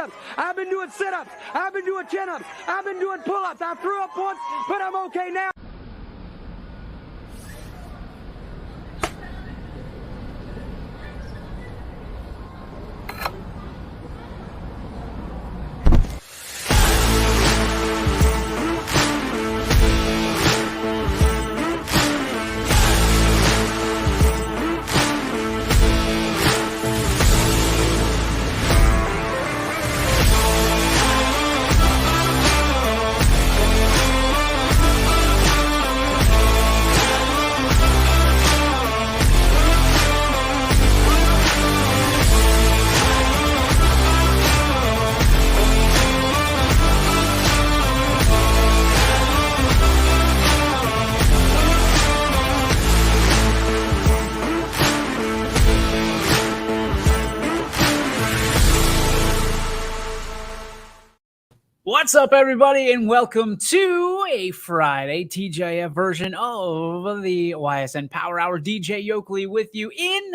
push-ups. I've been doing sit-ups. I've been doing chin-ups. I've been doing pull-ups. I threw up once, but I'm okay now. What's up, everybody, and welcome to a Friday TJF version of the Ysn Power Hour. DJ Yoakley with you in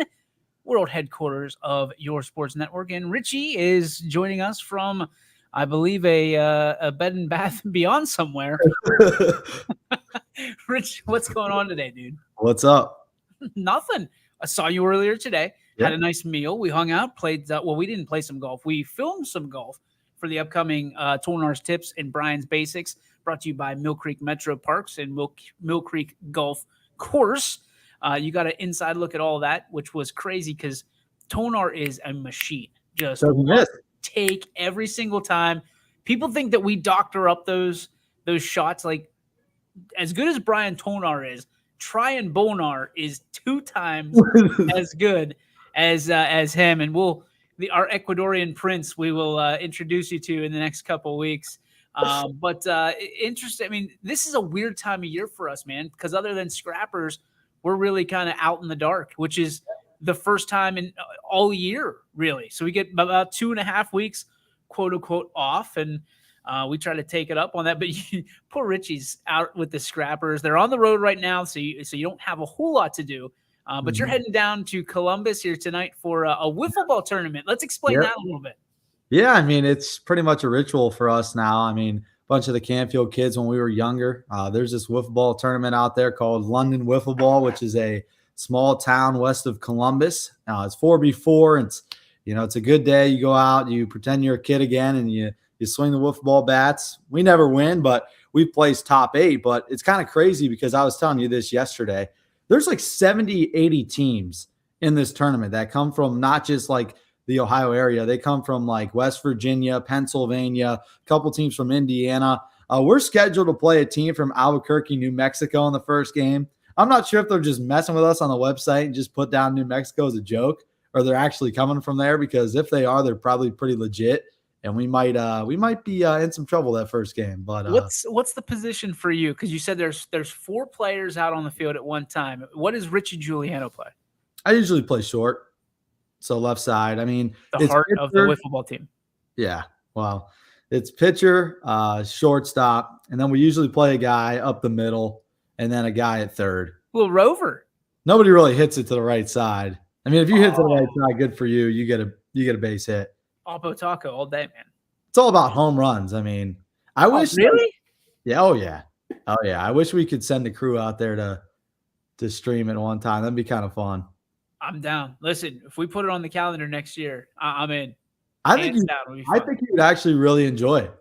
world headquarters of your sports network, and Richie is joining us from, I believe, a Bed and Bath & Beyond somewhere. Rich, what's going on today, dude? What's up? Nothing. I saw you earlier today. Yeah. Had a nice meal. We hung out, played. Well, we didn't play some golf. We filmed some golf for the upcoming Tornar's Tips and Brian's Basics, brought to you by Mill Creek Metro Parks and Mill Creek Golf Course. You got an inside look at all that, which was crazy because Tonar is a machine. Just take every single time. People think that we doctor up those shots. Like, as good as Brian Tonar is, Tryon Bonar is 2 times as good as him, and our Ecuadorian prince we will introduce you to in the next couple of weeks. But interesting. I mean, this is a weird time of year for us, man, because other than scrappers, we're really kind of out in the dark, which is the first time in all year, really. So we get about 2.5 weeks, quote unquote, off, and we try to take it up on that. But poor Richie's out with the scrappers. They're on the road right now, so you don't have a whole lot to do. But you're heading down to Columbus here tonight for a wiffle ball tournament. Let's explain that a little bit. Yeah, I mean, it's pretty much a ritual for us now. I mean, a bunch of the Canfield kids when we were younger, there's this wiffle ball tournament out there called London Wiffle Ball, which is a small town west of Columbus. It's 4x4. It's a good day. You go out, you pretend you're a kid again, and you swing the wiffle ball bats. We never win, but we placed top 8. But it's kind of crazy because I was telling you this yesterday. There's like 70, 80 teams in this tournament that come from not just like the Ohio area. They come from like West Virginia, Pennsylvania, a couple teams from Indiana. We're scheduled to play a team from Albuquerque, New Mexico in the first game. I'm not sure if they're just messing with us on the website and just put down New Mexico as a joke, or they're actually coming from there, because if they are, they're probably pretty legit. And we might be in some trouble that first game. But what's the position for you? Because you said there's 4 players out on the field at one time. What does Richie Giuliano play? I usually play short, so left side. I mean, the heart of the wiffle ball team. Yeah, well, it's pitcher, shortstop, and then we usually play a guy up the middle, and then a guy at third. Little rover. Nobody really hits it to the right side. I mean, if you hit to the right side, good for you. You get a base hit. Oppo Taco all day, man. It's all about home runs. I mean, I wish. Really? Yeah. Oh yeah. I wish we could send the crew out there to stream at one time. That'd be kind of fun. I'm down. Listen, if we put it on the calendar next year, I'm in. I think you'd actually really enjoy it.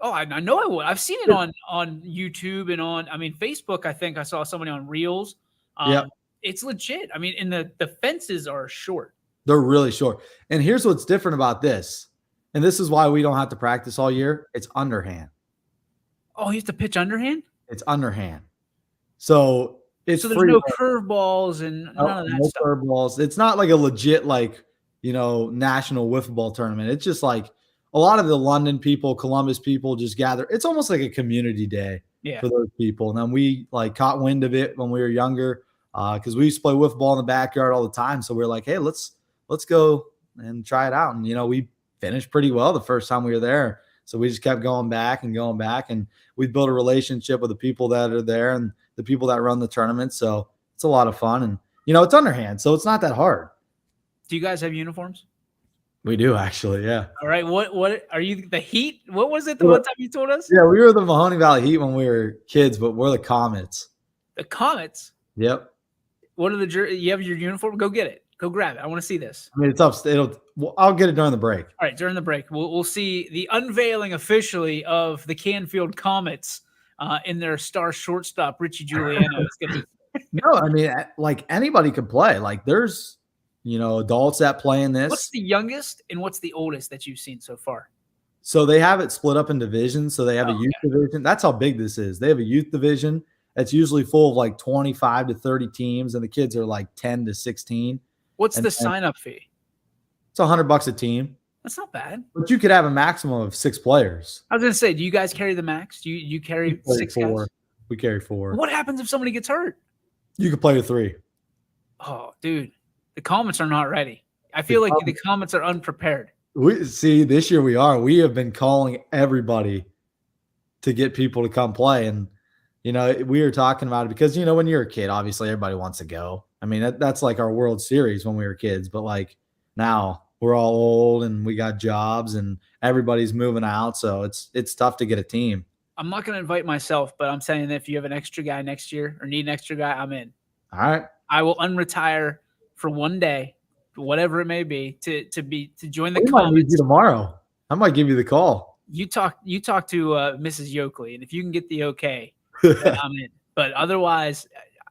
Oh, I know I would. I've seen it on YouTube and Facebook. I think I saw somebody on Reels. Yeah. It's legit. I mean, and the fences are short. They're really short. And here's what's different about this. And this is why we don't have to practice all year. It's underhand. Oh, you have to pitch underhand? It's underhand. So there's no curveballs and none of that stuff. Curveballs. It's not like a legit, national wiffle ball tournament. It's just like a lot of the London people, Columbus people just gather. It's almost like a community day for those people. And then we caught wind of it when we were younger because we used to play wiffle ball in the backyard all the time. So we're like, hey, let's go and try it out. And, we finished pretty well the first time we were there. So we just kept going back, and we built a relationship with the people that are there and the people that run the tournament. So it's a lot of fun, and it's underhand, so it's not that hard. Do you guys have uniforms? We do actually, yeah. All right. What are you? The Heat? What was it the Well, one time you told us? Yeah, we were the Mahoney Valley Heat when we were kids, but we're the Comets. The Comets. Yep. What are you have your uniform? Go get it. Go grab it. I want to see this. I mean, it's up. I'll get it during the break. All right, during the break, we'll see the unveiling officially of the Canfield Comets in their star shortstop Richie Giuliano. It's gonna be No, I mean, like anybody could play. Like there's, adults that play in this. What's the youngest and what's the oldest that you've seen so far? So they have it split up in divisions. So they have a youth division. That's how big this is. They have a youth division that's usually full of like 25 to 30 teams, and the kids are like 10 to 16. What's the sign-up fee? It's $100 a team. That's not bad. But you could have a maximum of 6 players. I was gonna say, do you guys carry the max? Do you carry 6 4. guys? We carry 4. What happens if somebody gets hurt? You could play with 3. Oh, dude, the Comets are not ready. I feel like the Comets are unprepared. We see this year we are. We have been calling everybody to get people to come play, and we were talking about it because when you're a kid, obviously everybody wants to go. I mean that's like our World Series when we were kids, but like now we're all old and we got jobs and everybody's moving out, so it's tough to get a team. I'm not going to invite myself, but I'm saying that if you have an extra guy next year or need an extra guy, I'm in. All right. I will unretire for one day, whatever it may be, to join the Comets. Might need you tomorrow. I might give you the call. You talk to Mrs. Yoakley, and if you can get the okay, then I'm in. But otherwise,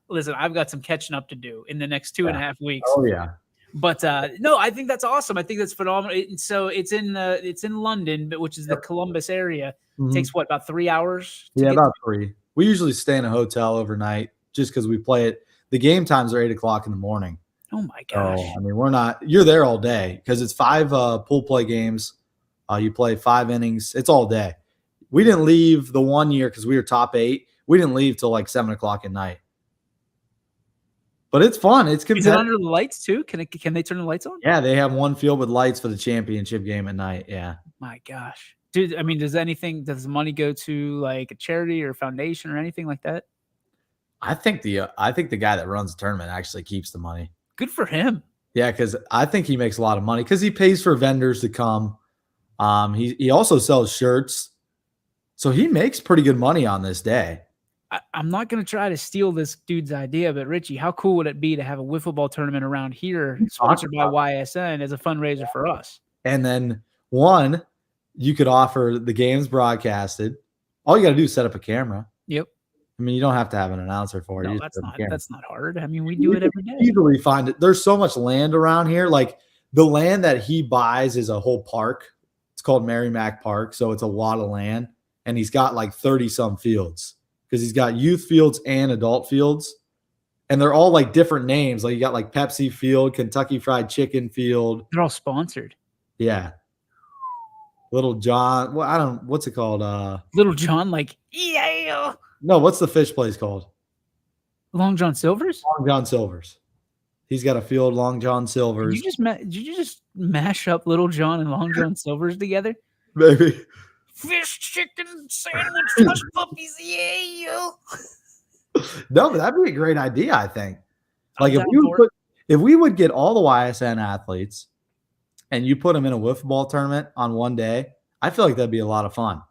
listen, I've got some catching up to do in the next 2.5 weeks. Oh yeah. But no, I think that's awesome. I think that's phenomenal. So it's in London, which is the Columbus area. Mm-hmm. It takes about 3 hours? Yeah, about 3. We usually stay in a hotel overnight just because we play it. The game times are 8 o'clock in the morning. Oh my gosh! I mean, you're there all day because it's 5 pool play games. You play 5 innings. It's all day. We didn't leave the one year because we were top 8. We didn't leave till like 7 o'clock at night. But it's fun. It's competitive. Is it under the lights too? Can they turn the lights on? Yeah, they have one field with lights for the championship game at night. Yeah. My gosh, dude. I mean, does the money go to like a charity or foundation or anything like that? I think the guy that runs the tournament actually keeps the money. Good for him. Yeah, because I think he makes a lot of money because he pays for vendors to come. He also sells shirts, so he makes pretty good money on this day. I'm not going to try to steal this dude's idea, but Richie, how cool would it be to have a wiffle ball tournament around here sponsored by YSN as a fundraiser for us? And then you could offer the games broadcasted. All you got to do is set up a camera. Yep. I mean, you don't have to have an announcer for it. No, that's not hard. I mean, we do it every day. Easily find it. There's so much land around here. Like the land that he buys is a whole park. It's called Merrimack Park. So it's a lot of land. And he's got like 30 some fields because he's got youth fields and adult fields. And they're all like different names. Like you got like Pepsi Field, Kentucky Fried Chicken Field. They're all sponsored. Yeah. Little John. Well, what's it called? Little John, like, yeah. No, what's the fish place called? Long John Silver's? Long John Silver's. He's got a field, Long John Silver's. Did you just mash up Little John and Long John Silver's together? Maybe. Fish, chicken, sandwich, hush puppies, yeah. No, but that'd be a great idea, I think. Like if we would get all the YSN athletes and you put them in a wiffle ball tournament on one day, I feel like that'd be a lot of fun.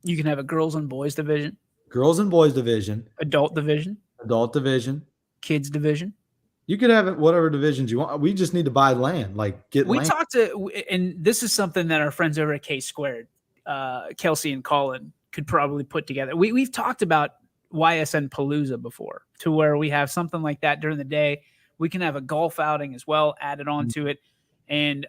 You can have a girls and boys division. Girls and boys division. Adult division. Adult division. Kids division. You could have it whatever divisions you want. We just need to buy land, We talked to, and this is something that our friends over at K Squared, Kelsey and Colin, could probably put together. We've talked about YSN Palooza before, to where we have something like that during the day. We can have a golf outing as well added on to it. And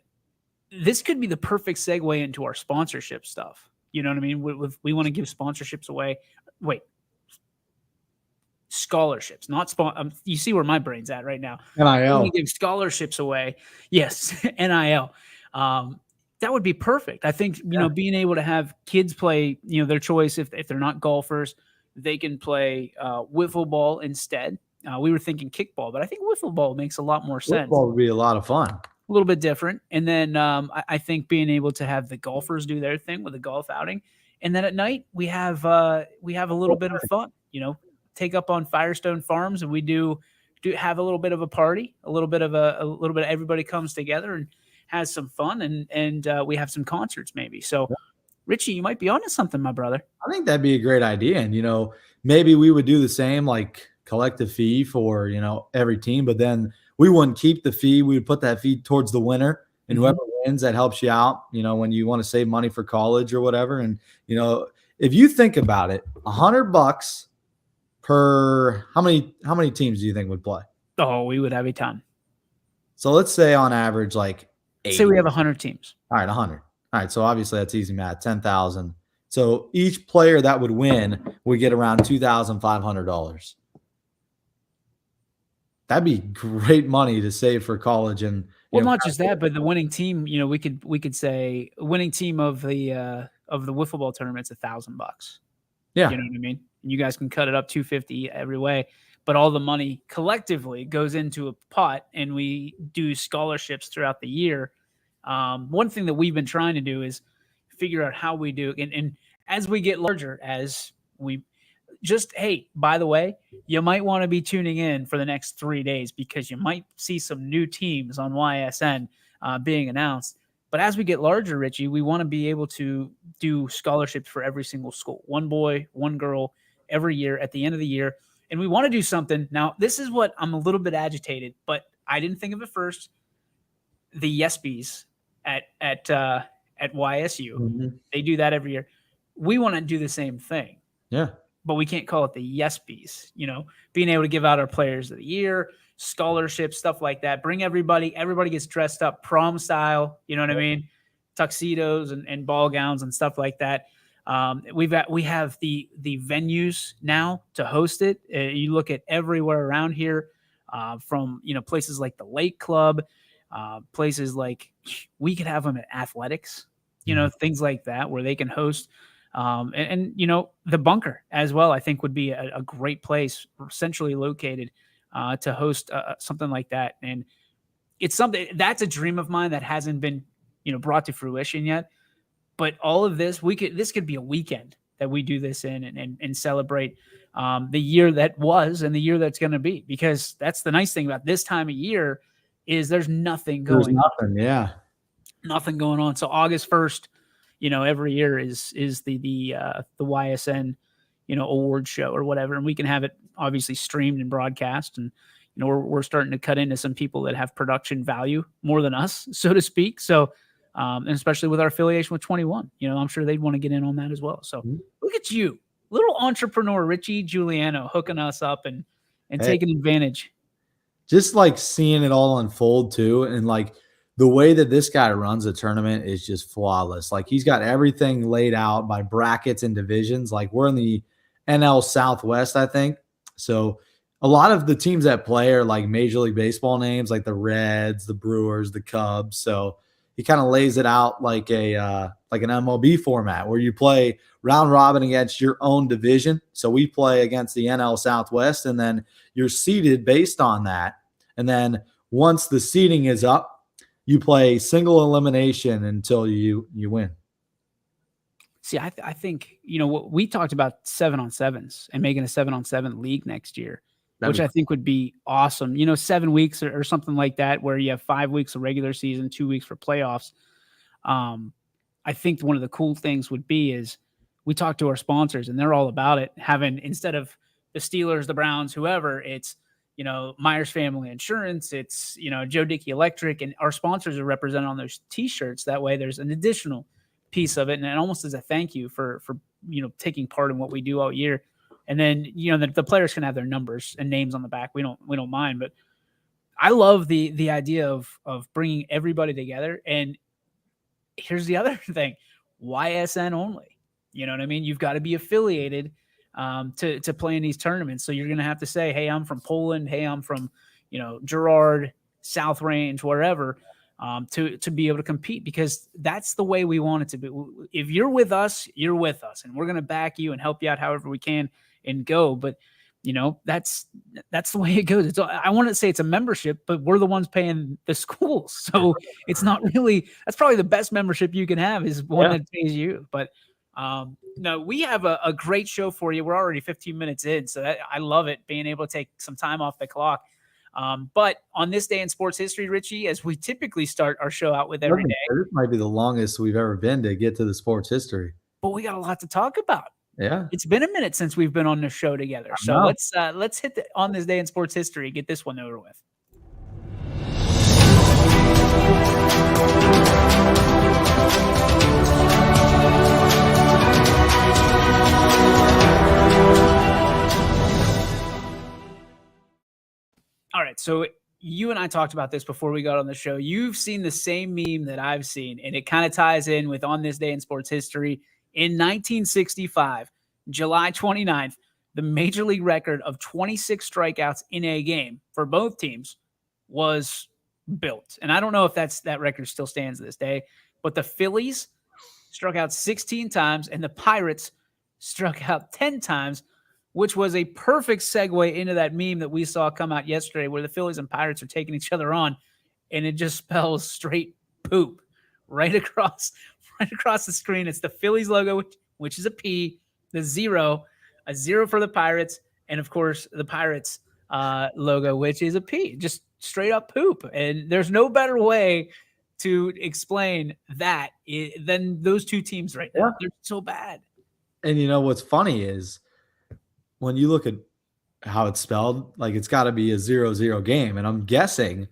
this could be the perfect segue into our sponsorship stuff. You know what I mean? We want to give sponsorships away. Wait. Scholarships, not you see where my brain's at right now. NIL. We give scholarships away. Yes, NIL. That would be perfect. I think, being able to have kids play, their choice. If they're not golfers, they can play wiffle ball instead. We were thinking kickball, but I think wiffle ball makes a lot more sense. Wiffle would be a lot of fun. A little bit different. And then I think being able to have the golfers do their thing with a golf outing. And then at night we have a little bit of fun, take up on Firestone Farms and we do have a little bit of a party, a little bit of everybody comes together and has some fun, and we have some concerts maybe. So, Richie, you might be onto something, my brother. I think that'd be a great idea. And, maybe we would do the same, like collective fee for, every team, but then we wouldn't keep the fee. We would put that fee towards the winner, and whoever wins, that helps you out, when you want to save money for college or whatever. And, if you think about it, $100 per, how many teams do you think would play? Oh, we would have a ton. So let's say on average, like 80. Say we have 100 teams. All right, 100. All right, so obviously that's easy math, 10,000. So each player that would win would get around $2,500. That'd be great money to save for college. And not just that, but the winning team, we could say winning team of the wiffle ball tournament's $1,000. Yeah, you know what I mean. You guys can cut it up $250 every way, but all the money collectively goes into a pot, and we do scholarships throughout the year. One thing that we've been trying to do is figure out how we do, and as we get larger, as we just, hey, by the way, you might want to be tuning in for the next 3 days, because you might see some new teams on YSN being announced. But as we get larger, Richie, we want to be able to do scholarships for every single school, one boy, one girl, every year at the end of the year. And we want to do something. Now, this is what I'm a little bit agitated, but I didn't think of it first. The YESBs at YSU, they do that every year. We want to do the same thing. Yeah. But we can't call it the YESBs, being able to give out our players of the year, scholarships, stuff like that. Bring everybody gets dressed up prom style, you know what I mean? Tuxedos and ball gowns and stuff like that. We have the venues now to host it. You look at everywhere around here, from places like the Lake Club, places like, we could have them at athletics, things like that, where they can host. And the bunker as well, I think would be a great place, centrally located, to host something like that. And it's something that's a dream of mine that hasn't been, brought to fruition yet. But all of this, this could be a weekend that we do this in and celebrate the year that was and the year that's going to be, because that's the nice thing about this time of year is there's nothing going on. Yeah. Nothing going on. So August 1st, every year is the YSN, award show or whatever. And we can have it obviously streamed and broadcast. And, we're starting to cut into some people that have production value more than us, so to speak. So, and especially with our affiliation with 21, I'm sure they'd want to get in on that as well. So look at you, little entrepreneur, Richie Giuliano, hooking us up and taking advantage. Just like seeing it all unfold too. And like the way that this guy runs a tournament is just flawless. Like he's got everything laid out by brackets and divisions. Like we're in the NL Southwest, I think. So a lot of the teams that play are like Major League Baseball names, like the Reds, the Brewers, the Cubs. So he kind of lays it out like an MLB format where you play round robin against your own division. So we play against the NL Southwest, and then you're seeded based on that. And then once the seeding is up, you play single elimination until you win. See, I think, what we talked about 7-on-7s and making a 7-on-7 league next year, which I think would be awesome. 7 weeks or something like that, where you have 5 weeks of regular season, 2 weeks for playoffs. I think one of the cool things would be is we talk to our sponsors and they're all about it. Having, instead of the Steelers, the Browns, whoever, it's, Myers Family Insurance, it's, Joe Dickey Electric, and our sponsors are represented on those t-shirts. That way there's an additional piece of it. And it almost as a thank you for taking part in what we do all year. And then, the players can have their numbers and names on the back. We don't mind, but I love the idea of bringing everybody together. And here's the other thing, YSN only, you know what I mean? You've got to be affiliated to play in these tournaments. So you're going to have to say, hey, I'm from Poland. Hey, I'm from, Girard, South Range, wherever, to be able to compete, because that's the way we want it to be. If you're with us, you're with us, and we're going to back you and help you out however we can and go. But, that's the way it goes. I want to say it's a membership, but we're the ones paying the schools. So it's not really, that's probably the best membership you can have, is one that pays you. But no, we have a great show for you. We're already 15 minutes in, so I love it, being able to take some time off the clock. But on this day in sports history, Richie, as we typically start our show out with every day, This might be the longest we've ever been to get to the sports history. but we got a lot to talk about. Yeah. It's been a minute since we've been on this show together. So let's hit on this day in sports history, get this one over with. All right, so you and I talked about this before we got on the show. You've seen the same meme that I've seen, and it kind of ties in with on this day in sports history. In 1965, July 29th, the major league record of 26 strikeouts in a game for both teams was built. And I don't know if that record still stands to this day, but the Phillies struck out 16 times and the Pirates struck out 10 times, which was a perfect segue into that meme that we saw come out yesterday where the Phillies and Pirates are taking each other on, and it just spells straight poop right across the screen. It's the Phillies logo, which is a P, a zero for the Pirates, and of course the Pirates logo, which is a P, just straight up poop. And there's no better way to explain that than those two teams right now. Yeah. They're so bad. And you know what's funny is when you look at how it's spelled, like it's got to be a 0-0 game. And I'm guessing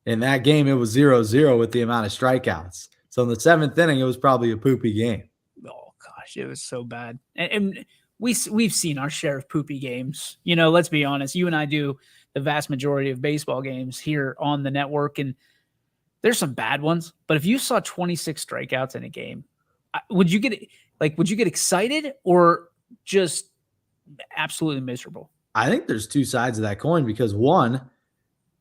in that game, it was 0-0 with the amount of strikeouts. So in the 7th inning, it was probably a poopy game. Oh gosh, it was so bad. And we've seen our share of poopy games. You know, let's be honest. You and I do the vast majority of baseball games here on the network, and there's some bad ones. But if you saw 26 strikeouts in a game, would you get excited or just absolutely miserable? I think there's two sides of that coin because one,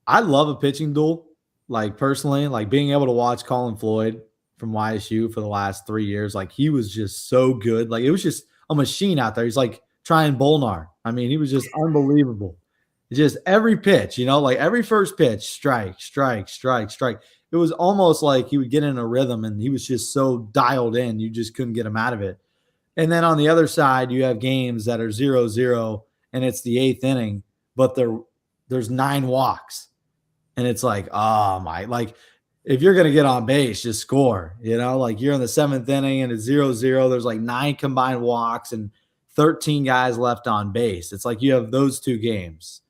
I love a pitching duel. Like personally, like being able to watch Colin Floyd from YSU for the last 3 years, like he was just so good. Like it was just a machine out there. He's like trying Bolnar. I mean, he was just unbelievable. Just every pitch, you know, like every first pitch, strike, strike, strike, strike. It was almost like he would get in a rhythm and he was just so dialed in, you just couldn't get him out of it. And then on the other side, you have games that are 0-0 and it's the 8th inning, but there's 9 walks. And it's like, oh my, like if you're going to get on base, just score, you know, like you're in the 7th inning and it's 0-0. There's like 9 combined walks and 13 guys left on base. It's like you have those two games.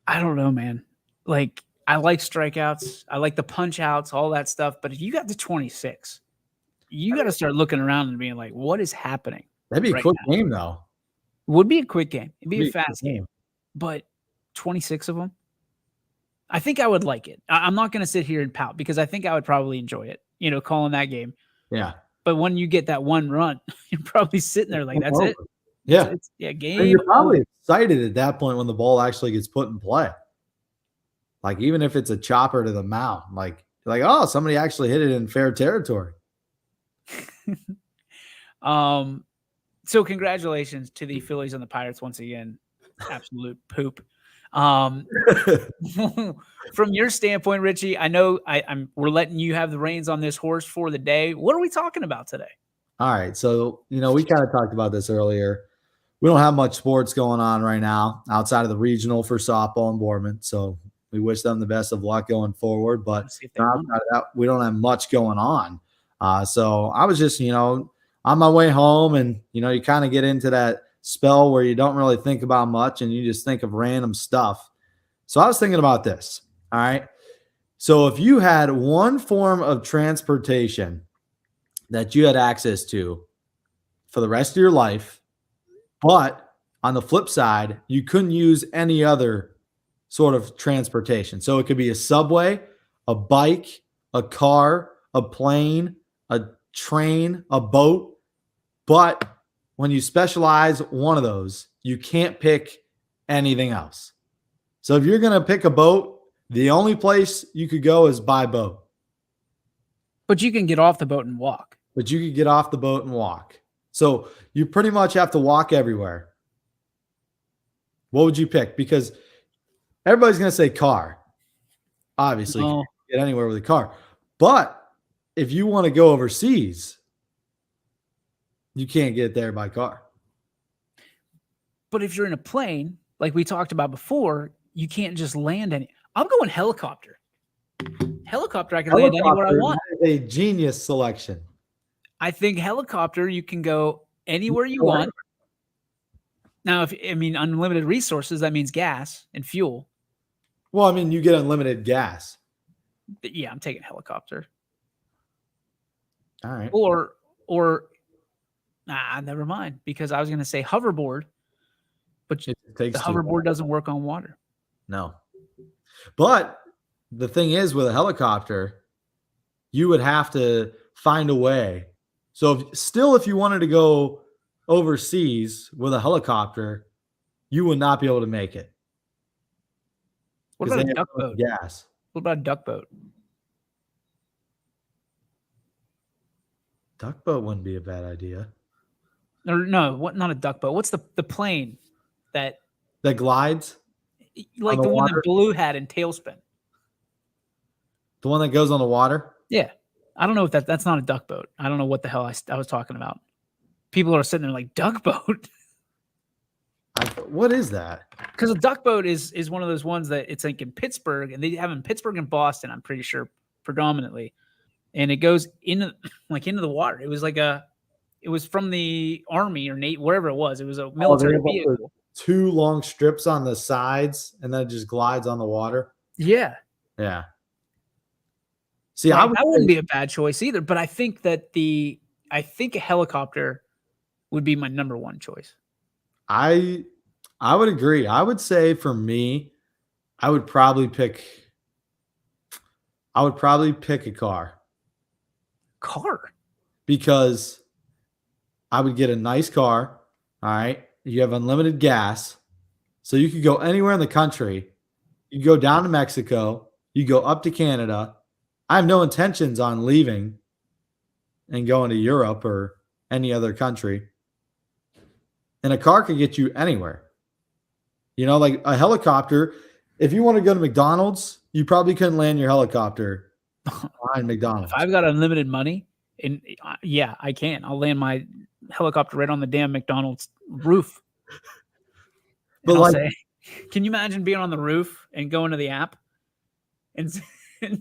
I don't know, man. Like I like strikeouts. I like the punch outs, all that stuff. But if you got to 26, you got to start looking around and being like, what is happening? That'd be a quick game, though. It would be a quick game. It'd be a fast game. But 26 of them, I think I would like it. I'm not going to sit here and pout because I think I would probably enjoy it, you know, calling that game. Yeah. But when you get that one run, you're probably sitting there like, that's it. Yeah. Game. And you're probably excited at that point when the ball actually gets put in play. Like, even if it's a chopper to the mound, like, oh, somebody actually hit it in fair territory. So congratulations to the Phillies and the Pirates once again. Absolute poop. From your standpoint, Richie, I know we're letting you have the reins on this horse for the day. What are we talking about today? All right. So, you know, we kind of talked about this earlier. We don't have much sports going on right now outside of the regional for softball and Boardman. So we wish them the best of luck going forward. But outside of that, we don't have much going on. So I was just, you know, on my way home and, you know, you kind of get into that spell where you don't really think about much and you just think of random stuff. So I was thinking about this. All right. So if you had one form of transportation that you had access to for the rest of your life, but on the flip side, you couldn't use any other sort of transportation. So it could be a subway, a bike, a car, a plane, a train, a boat. But when you specialize one of those, you can't pick anything else. So if you're going to pick a boat, the only place you could go is by boat. But you can get off the boat and walk. But you could get off the boat and walk. So you pretty much have to walk everywhere. What would you pick? Because everybody's going to say car. Obviously, you can't get anywhere with a car. But if you want to go overseas, you can't get there by car. But if you're in a plane, like we talked about before, you can't just land any. I'm going helicopter. Helicopter, I can land anywhere I want. That is a genius selection. I think helicopter, you can go anywhere you want. Now, unlimited resources, that means gas and fuel. Well, I mean, you get unlimited gas. But yeah, I'm taking helicopter. All right. Or never mind, because I was going to say hoverboard, but the hoverboard doesn't work on water. No. But the thing is, with a helicopter, you would have to find a way. So if you wanted to go overseas with a helicopter, you would not be able to make it. What about a duck boat? Gas. What about a duck boat? Duck boat wouldn't be a bad idea. Or no, not a duck boat. What's the plane that glides? Like the one that Blue had in Tailspin. The one that goes on the water? Yeah. I don't know if that's not a duck boat. I don't know what the hell I was talking about. People are sitting there like, duck boat? What is that? Because a duck boat is one of those ones that it's like in Pittsburgh, and they have in Pittsburgh and Boston, I'm pretty sure, predominantly. And it goes into the water. It was from the Army or Navy, wherever it was. It was a military vehicle. 2 long strips on the sides, and then it just glides on the water. Yeah. Yeah. See, that wouldn't be a bad choice either. But I think that a helicopter would be my number one choice. I would agree. I would say for me, I would probably pick a car. Car? Because I would get a nice car. All right. You have unlimited gas. So you could go anywhere in the country. You go down to Mexico. You go up to Canada. I have no intentions on leaving and going to Europe or any other country. And a car could get you anywhere. Like a helicopter. If you want to go to McDonald's, you probably couldn't land your helicopter behind McDonald's. If I've got unlimited money, and yeah, I can. I'll land my helicopter right on the damn McDonald's roof. But I'll say, can you imagine being on the roof and going to the app and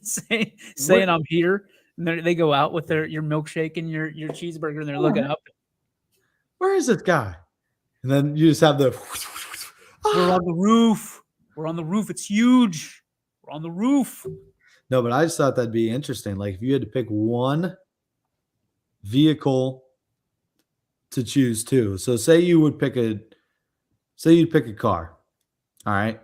saying I'm here, and they go out with your milkshake and your cheeseburger, and they're looking up. Where is this guy? And then you just have the. We're on the roof. We're on the roof. It's huge. We're on the roof. No, but I just thought that'd be interesting. Like if you had to pick one vehicle to choose two. So say you'd pick a car. All right.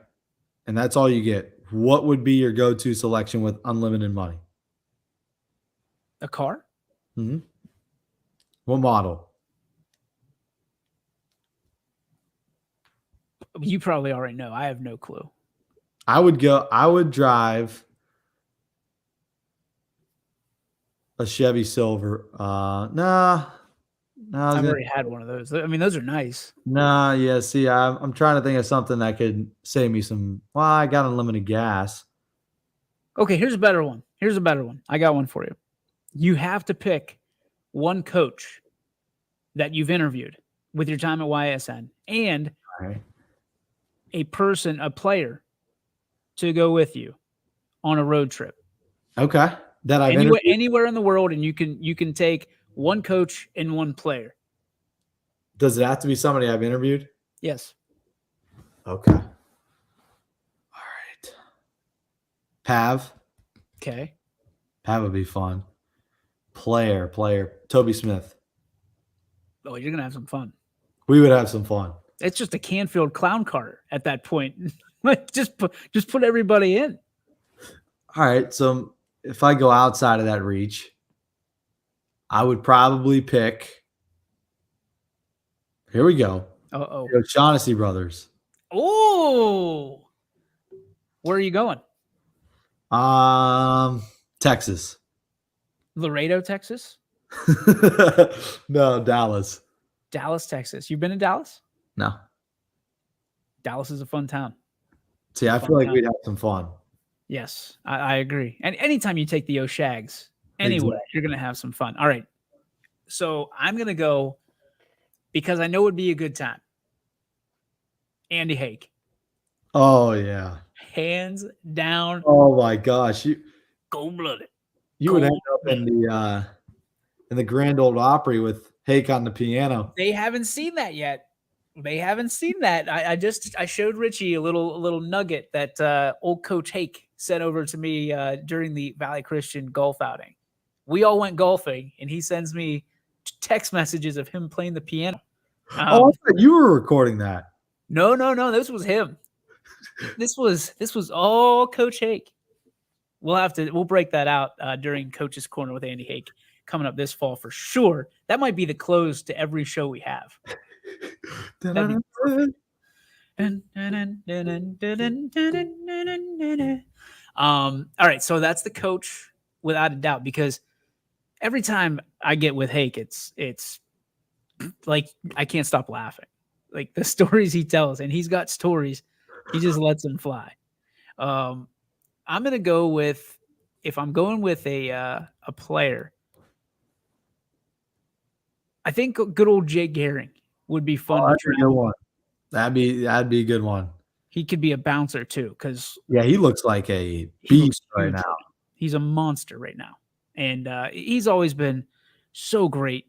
And that's all you get. What would be your go-to selection with unlimited money? A car? Mm-hmm. What model? You probably already know. I have no clue. I would drive a Chevy Silver. I've already had one of those. I mean, those are nice. Yeah. See, I'm trying to think of something that could save me some. Well, I got unlimited gas. Okay, here's a better one. I got one for you. You have to pick one coach that you've interviewed with your time at YSN and a player to go with you on a road trip. Okay. That anywhere in the world, and you can take one coach and one player. Does it have to be somebody I've interviewed? Yes. Okay. All right. Pav. Okay. Pav would be fun. Player. Toby Smith. Oh, you're gonna have some fun. We would have some fun. It's just a Canfield clown car at that point. just put everybody in. All right. So if I go outside of that reach, I would probably pick. Here we go. Uh-oh. The O'Shaughnessy brothers. Oh. Where are you going? Texas. Laredo, Texas? No, Dallas. Dallas, Texas. You've been to Dallas? No. Dallas is a fun town. See, I feel like we'd have some fun. Yes, I agree. And anytime you take the O'Shags anywhere, you're going to have some fun. All right. So I'm going to go because I know it would be a good time. Andy Haig. Oh yeah. Hands down, Oh my gosh. cold-blooded. You would end up in the Grand Ole Opry with Hake on the piano. They haven't seen that yet. They haven't seen that. I showed Richie a little nugget that old Coach Hake sent over to me during the Valley Christian golf outing. We all went golfing, and he sends me text messages of him playing the piano. I thought you were recording that. No. This was him. This was all Coach Hake. We'll break that out during Coach's Corner with Andy Hake coming up this fall for sure. That might be the close to every show we have. All right, so that's the coach without a doubt, because every time I get with Hake, it's like I can't stop laughing. Like the stories he tells, and he's got stories, he just lets them fly. I'm gonna go with, if I'm going with a player, I think good old Jay Gehring would be fun. That's a good one. That'd be a good one. He could be a bouncer too, because he looks like a beast right now. He's a monster right now, and he's always been so great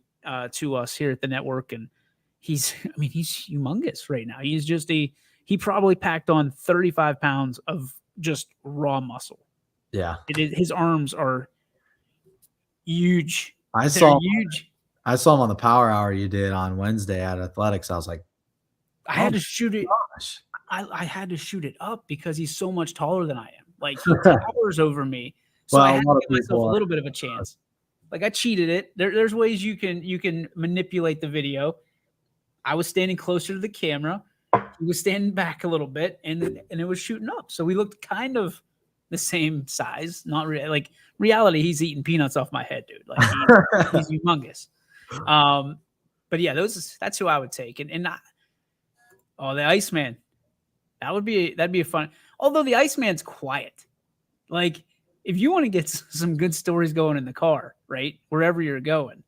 to us here at the network. And he's humongous right now. He probably packed on 35 pounds of just raw muscle. Yeah, his arms are huge. I saw him on the Power Hour you did on Wednesday at Athletics. I was like, I had to shoot it. Gosh. I had to shoot it up because he's so much taller than I am. Like he towers over me, so Well, I had to give myself a little bit of a chance. Like I cheated it. There's ways you can manipulate the video. I was standing closer to the camera. He was standing back a little bit, and it was shooting up. So we looked kind of the same size. Not like reality. He's eating peanuts off my head, dude. Like he's humongous. But yeah, that's who I would take. And the Iceman. That'd be a fun. Although the Iceman's quiet. Like if you want to get some good stories going in the car, right? Wherever you're going.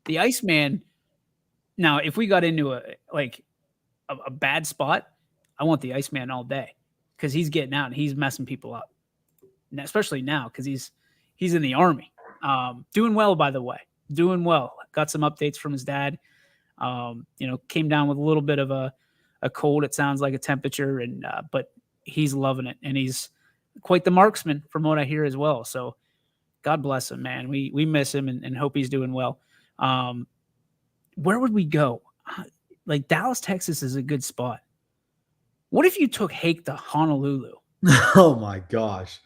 The Iceman. Now, if we got into a bad spot, I want the Iceman all day, because he's getting out and he's messing people up. And especially now, because he's in the Army. Doing well, by the way. Doing well. Got some updates from his dad. Came down with a little bit of a cold. It sounds like a temperature, and but he's loving it, and he's quite the marksman from what I hear as well. So God bless him, man. We miss him and hope he's doing well. Where would we go? Like Dallas, Texas is a good spot. What if you took Hake to Honolulu? Oh my gosh,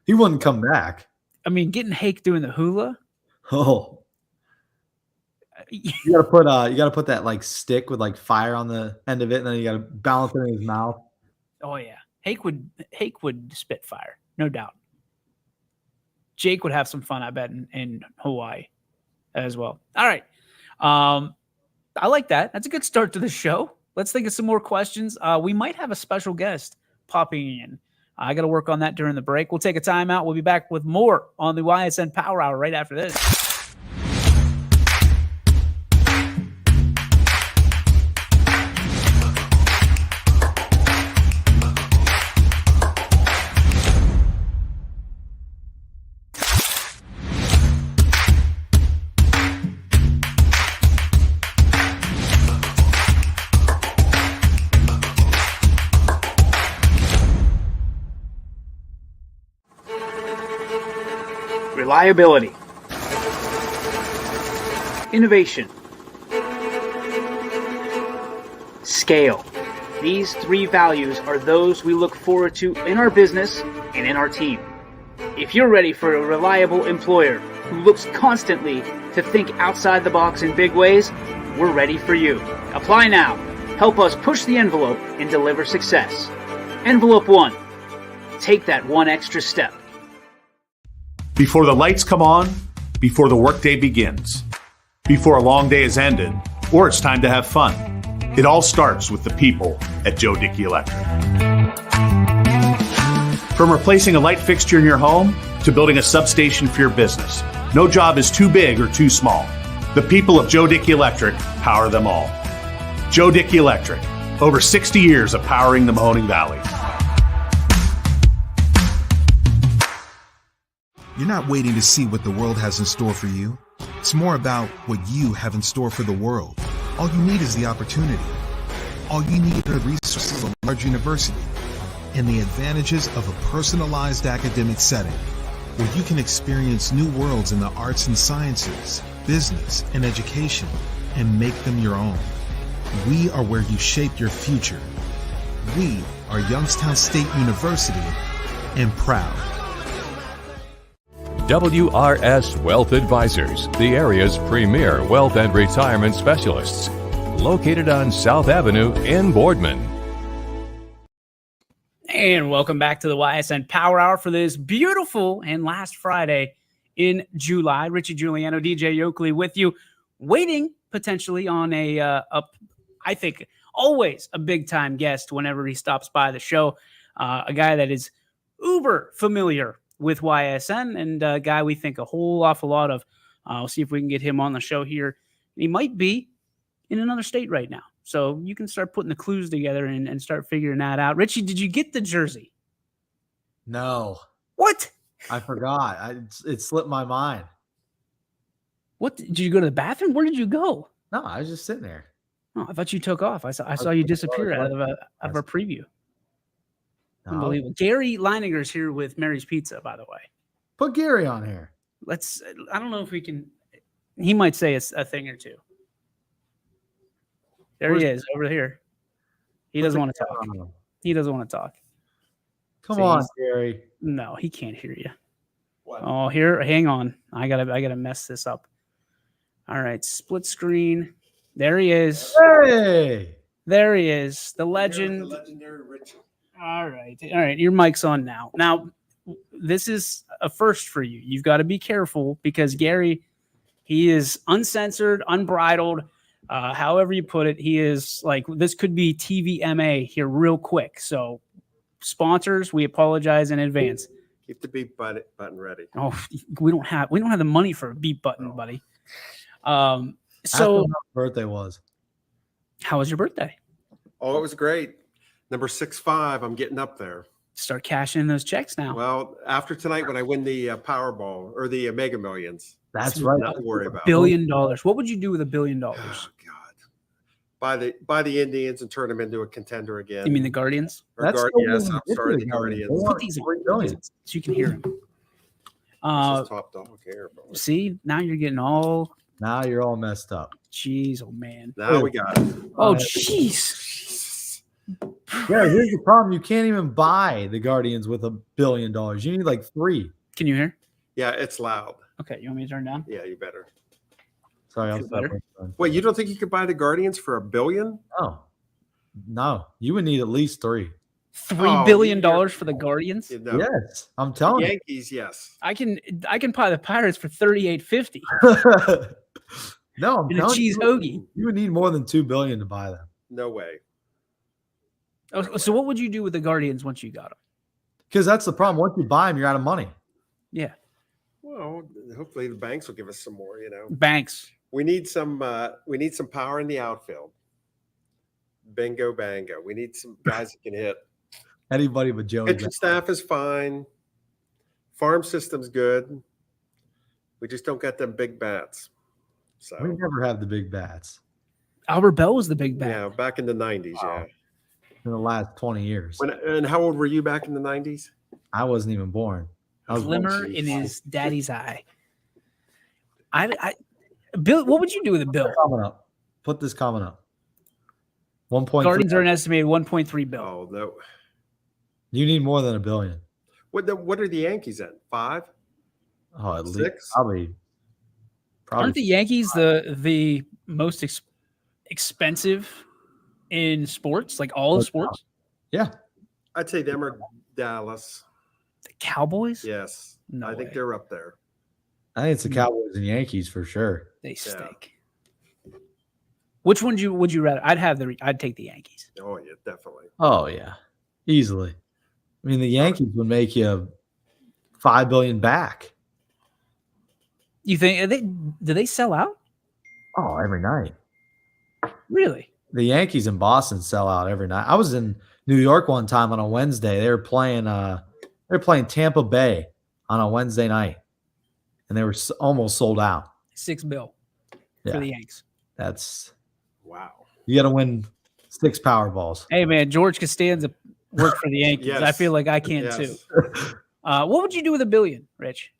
he wouldn't come back. I mean, getting Hake doing the hula. Oh. You gotta put that like stick with like fire on the end of it, and then you gotta balance it in his mouth. Oh yeah, Hake would spit fire, no doubt. Jake would have some fun, I bet, in Hawaii as well. All right, I like that. That's a good start to the show. Let's think of some more questions. We might have a special guest popping in. I got to work on that during the break. We'll take a timeout. We'll be back with more on the Ysn Power Hour right after this. Reliability, innovation, scale. These three values are those we look forward to in our business and in our team. If you're ready for a reliable employer who looks constantly to think outside the box in big ways, we're ready for you. Apply now. Help us push the envelope and deliver success. Envelope 1. Take that one extra step. Before the lights come on, before the workday begins, before a long day is ended, or it's time to have fun. It all starts with the people at Joe Dickey Electric. From replacing a light fixture in your home to building a substation for your business, no job is too big or too small. The people of Joe Dickey Electric power them all. Joe Dickey Electric, over 60 years of powering the Mahoning Valley. You're not waiting to see what the world has in store for you. It's more about what you have in store for the world. All you need is the opportunity. All you need are the resources of a large university and the advantages of a personalized academic setting where you can experience new worlds in the arts and sciences, business, and education and make them your own. We are where you shape your future. We are Youngstown State University and proud. WRS Wealth Advisors, the area's premier wealth and retirement specialists. Located on South Avenue in Boardman. And welcome back to the Ysn Power Hour for this beautiful and last Friday in July. Richie Giuliano, DJ Oakley with you, waiting potentially on I think, always a big-time guest whenever he stops by the show. A guy that is uber familiar with YSN and a guy we think a whole awful lot of. We'll see if we can get him on the show here. He might be in another state right now. So you can start putting the clues together and start figuring that out. Richie, did you get the jersey? No. What? I forgot. It slipped my mind. What? Did you go to the bathroom? Where did you go? No, I was just sitting there. Oh, I thought you took off. I saw you disappear out of our preview. No. Unbelievable. Gary Leininger's here with Mary's Pizza, by the way. Put Gary on here. I don't know if we can. He might say a thing or two. There he is over here. He doesn't want to talk. He doesn't want to talk. Come on, Gary. No, he can't hear you. What? Oh, here. Hang on. I gotta mess this up. All right, split screen. There he is. Hey, there he is. The legend. The legendary Richie. All right. Your mic's on now. Now, this is a first for you. You've got to be careful because Gary, he is uncensored, unbridled. However you put it, he is like, this could be TVMA here real quick. So sponsors, we apologize in advance. Keep the beep button ready. Oh, we don't have the money for a beep button, buddy. So how birthday was. How was your birthday? Oh, it was great. Number 6'5", I'm getting up there. Start cashing in those checks now. Well, after tonight when I win the Powerball or the Mega Millions. That's right. Nothing to worry about. $1 billion. What would you do with $1 billion? Oh, God. Buy the Indians and turn them into a contender again. You mean the Guardians? Yes, I'm sorry, the Guardians. Put these in so you can hear them. This is top dog here, bro. See, now you're getting all. Now you're all messed up. Jeez, oh man. Now we got it. Oh, jeez. Yeah, here's the problem. You can't even buy the Guardians with $1 billion. You need like 3. Can you hear? Yeah, it's loud. Okay, you want me to turn down? Yeah, you better. Sorry, I'm better. Wait, you don't think you could buy the Guardians for $1 billion? No. You would need at least 3. $3 billion for the Guardians? You know. Yes, I'm telling you. Yankees, yes. I can buy the Pirates for $38.50. No, I'm and a telling cheese you, hoagie. You would need more than $2 billion to buy them. No way. Oh, so what would you do with the Guardians once you got them? Because that's the problem. Once you buy them, you're out of money. Yeah. Well, hopefully the banks will give us some more. Banks. We need some power in the outfield. Bingo, bango. We need some guys that can hit. Anybody but Joey. Pitching staff is fine. Farm system's good. We just don't got them big bats. So we never have the big bats. Albert Bell was the big bat. Yeah, back in the 90s, yeah. In the last 20 years. And how old were you back in the 90s? I wasn't even born. I was glimmer in his daddy's eye. Bill, what would you do with a bill? Coming up. Put this comment up. 1.3. Guardians are an estimated 1.3 bill. Oh no. You need more than $1 billion. What are the Yankees at? 5? Oh, at 6? least probably. Aren't the Yankees the most expensive in sports, like all of sports? Yeah. I'd say them or Dallas. The Cowboys? Yes. No I think way. they're up there. I think it's the Cowboys and Yankees for sure. They stink. Which one would you rather? I'd take the Yankees. Oh yeah, definitely. Oh yeah. Easily. I mean, the Yankees would make you $5 billion back. You think do they sell out? Oh, every night. Really? The Yankees in Boston sell out every night. I was in New York one time on a Wednesday. They were playing Tampa Bay on a Wednesday night. and they were almost sold out. $6 billion Yeah. for the Yanks. That's Wow. you got to win 6 Powerballs. Hey man, George Costanza worked for the Yankees. Yes. I feel like I can too. What would you do with $1 billion, Rich?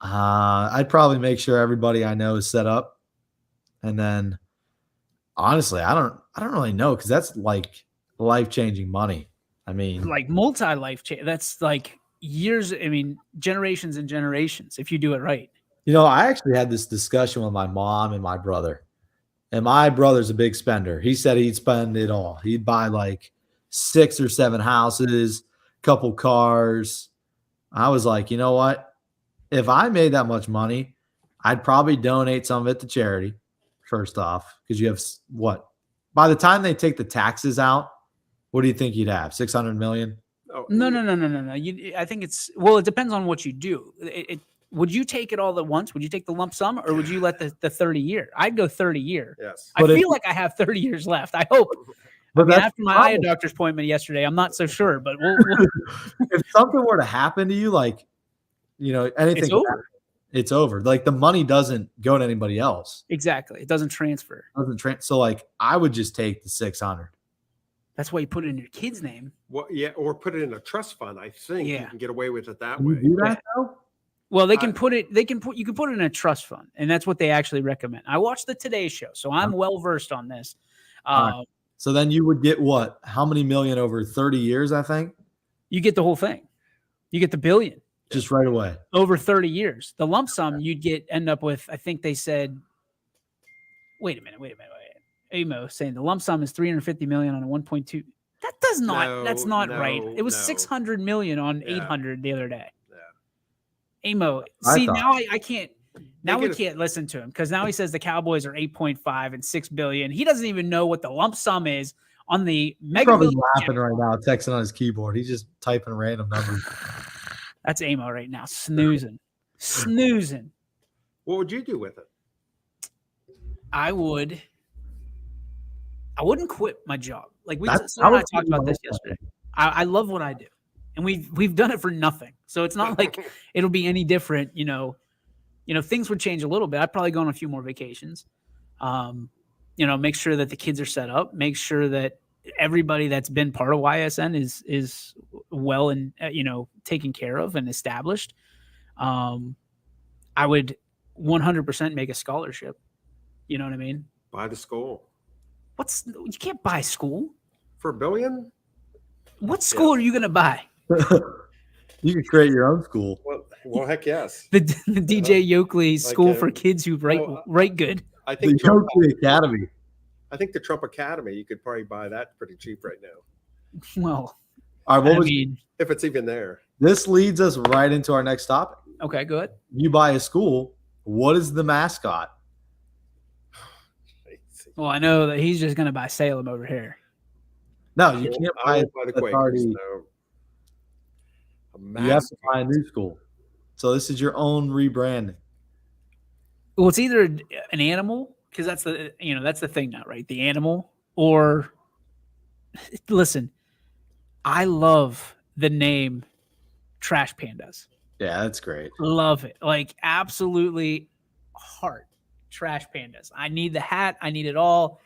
I'd probably make sure everybody I know is set up, and then honestly, I don't really know because that's like life-changing money. I mean, Like multi-life change. That's like years. I mean, generations and generations. If you do it right. I actually had this discussion with my mom and my brother. And my brother's a big spender. He said he'd spend it all. He'd buy like 6 or 7 houses, couple cars. I was like, you know what? If I made that much money, I'd probably donate some of it to charity, first off, because you have what? By the time they take the taxes out, what do you think you'd have? 600 million? Oh, No. I think it depends on what you do. Would you take it all at once? Would you take the lump sum, or would you let the 30 year? I'd go 30 year. Yes. I feel like I have 30 years left. I hope. But After my eye doctor's appointment yesterday, I'm not so sure. But we'll if something were to happen to you, like anything, it's over. It's over. Like the money doesn't go to anybody else. Exactly. It doesn't transfer. So like I would just take the 600. That's why you put it in your kid's name. Well, yeah, or put it in a trust fund. I think you Yeah. can get away with it that Can way. you do that though? Well, they can put it. You can put it in a trust fund, and that's what they actually recommend. I watched the Today Show, so I'm well versed on this. Right. So then you would get what? How many million over 30 years? I think You get the whole thing. You get the $1 billion just right away. over 30 years. The lump sum you'd end up with. I think they said. Wait a minute. Amo saying the lump sum is $350 million on a 1.2. That does not. That's not right. It was $600 million on 800 the other day. Amo, see now I can't. Now we can't listen to him because now he says the Cowboys are 8.5 and $6 billion. He doesn't even know what the lump sum is on the He's Mega probably Millions. laughing right now, texting on his keyboard. He's just typing random numbers. That's Amo right now, snoozing. What would you do with it? I wouldn't quit my job. Like I talked about this yesterday. I love what I do, and we've done it for nothing. So it's not like it'll be any different. Things would change a little bit. I'd probably go on a few more vacations. Make sure that the kids are set up. Make sure that everybody that's been part of YSN is well and taken care of and established. I would 100% make a scholarship. You know what I mean? Buy the school. You can't buy school. For $1 billion? What school are you going to buy? You could create your own school. Well, heck yes. The DJ Yoakley School for Kids Who write good. I think the Yoakley Academy. I think the Trump Academy, you could probably buy that pretty cheap right now. Well, all right, if it's even there. This leads us right into our next topic. Okay, good. You buy a school. What is the mascot? Well, I know that he's just going to buy Salem over here. No, you can't buy the Quakers. No. You have to buy a new school. So this is your own rebranding. Well, it's either an animal, because that's the thing now, right? The animal, or listen, I love the name Trash Pandas. Yeah, that's great. Love it. Like absolutely heart Trash Pandas. I need the hat. I need it all.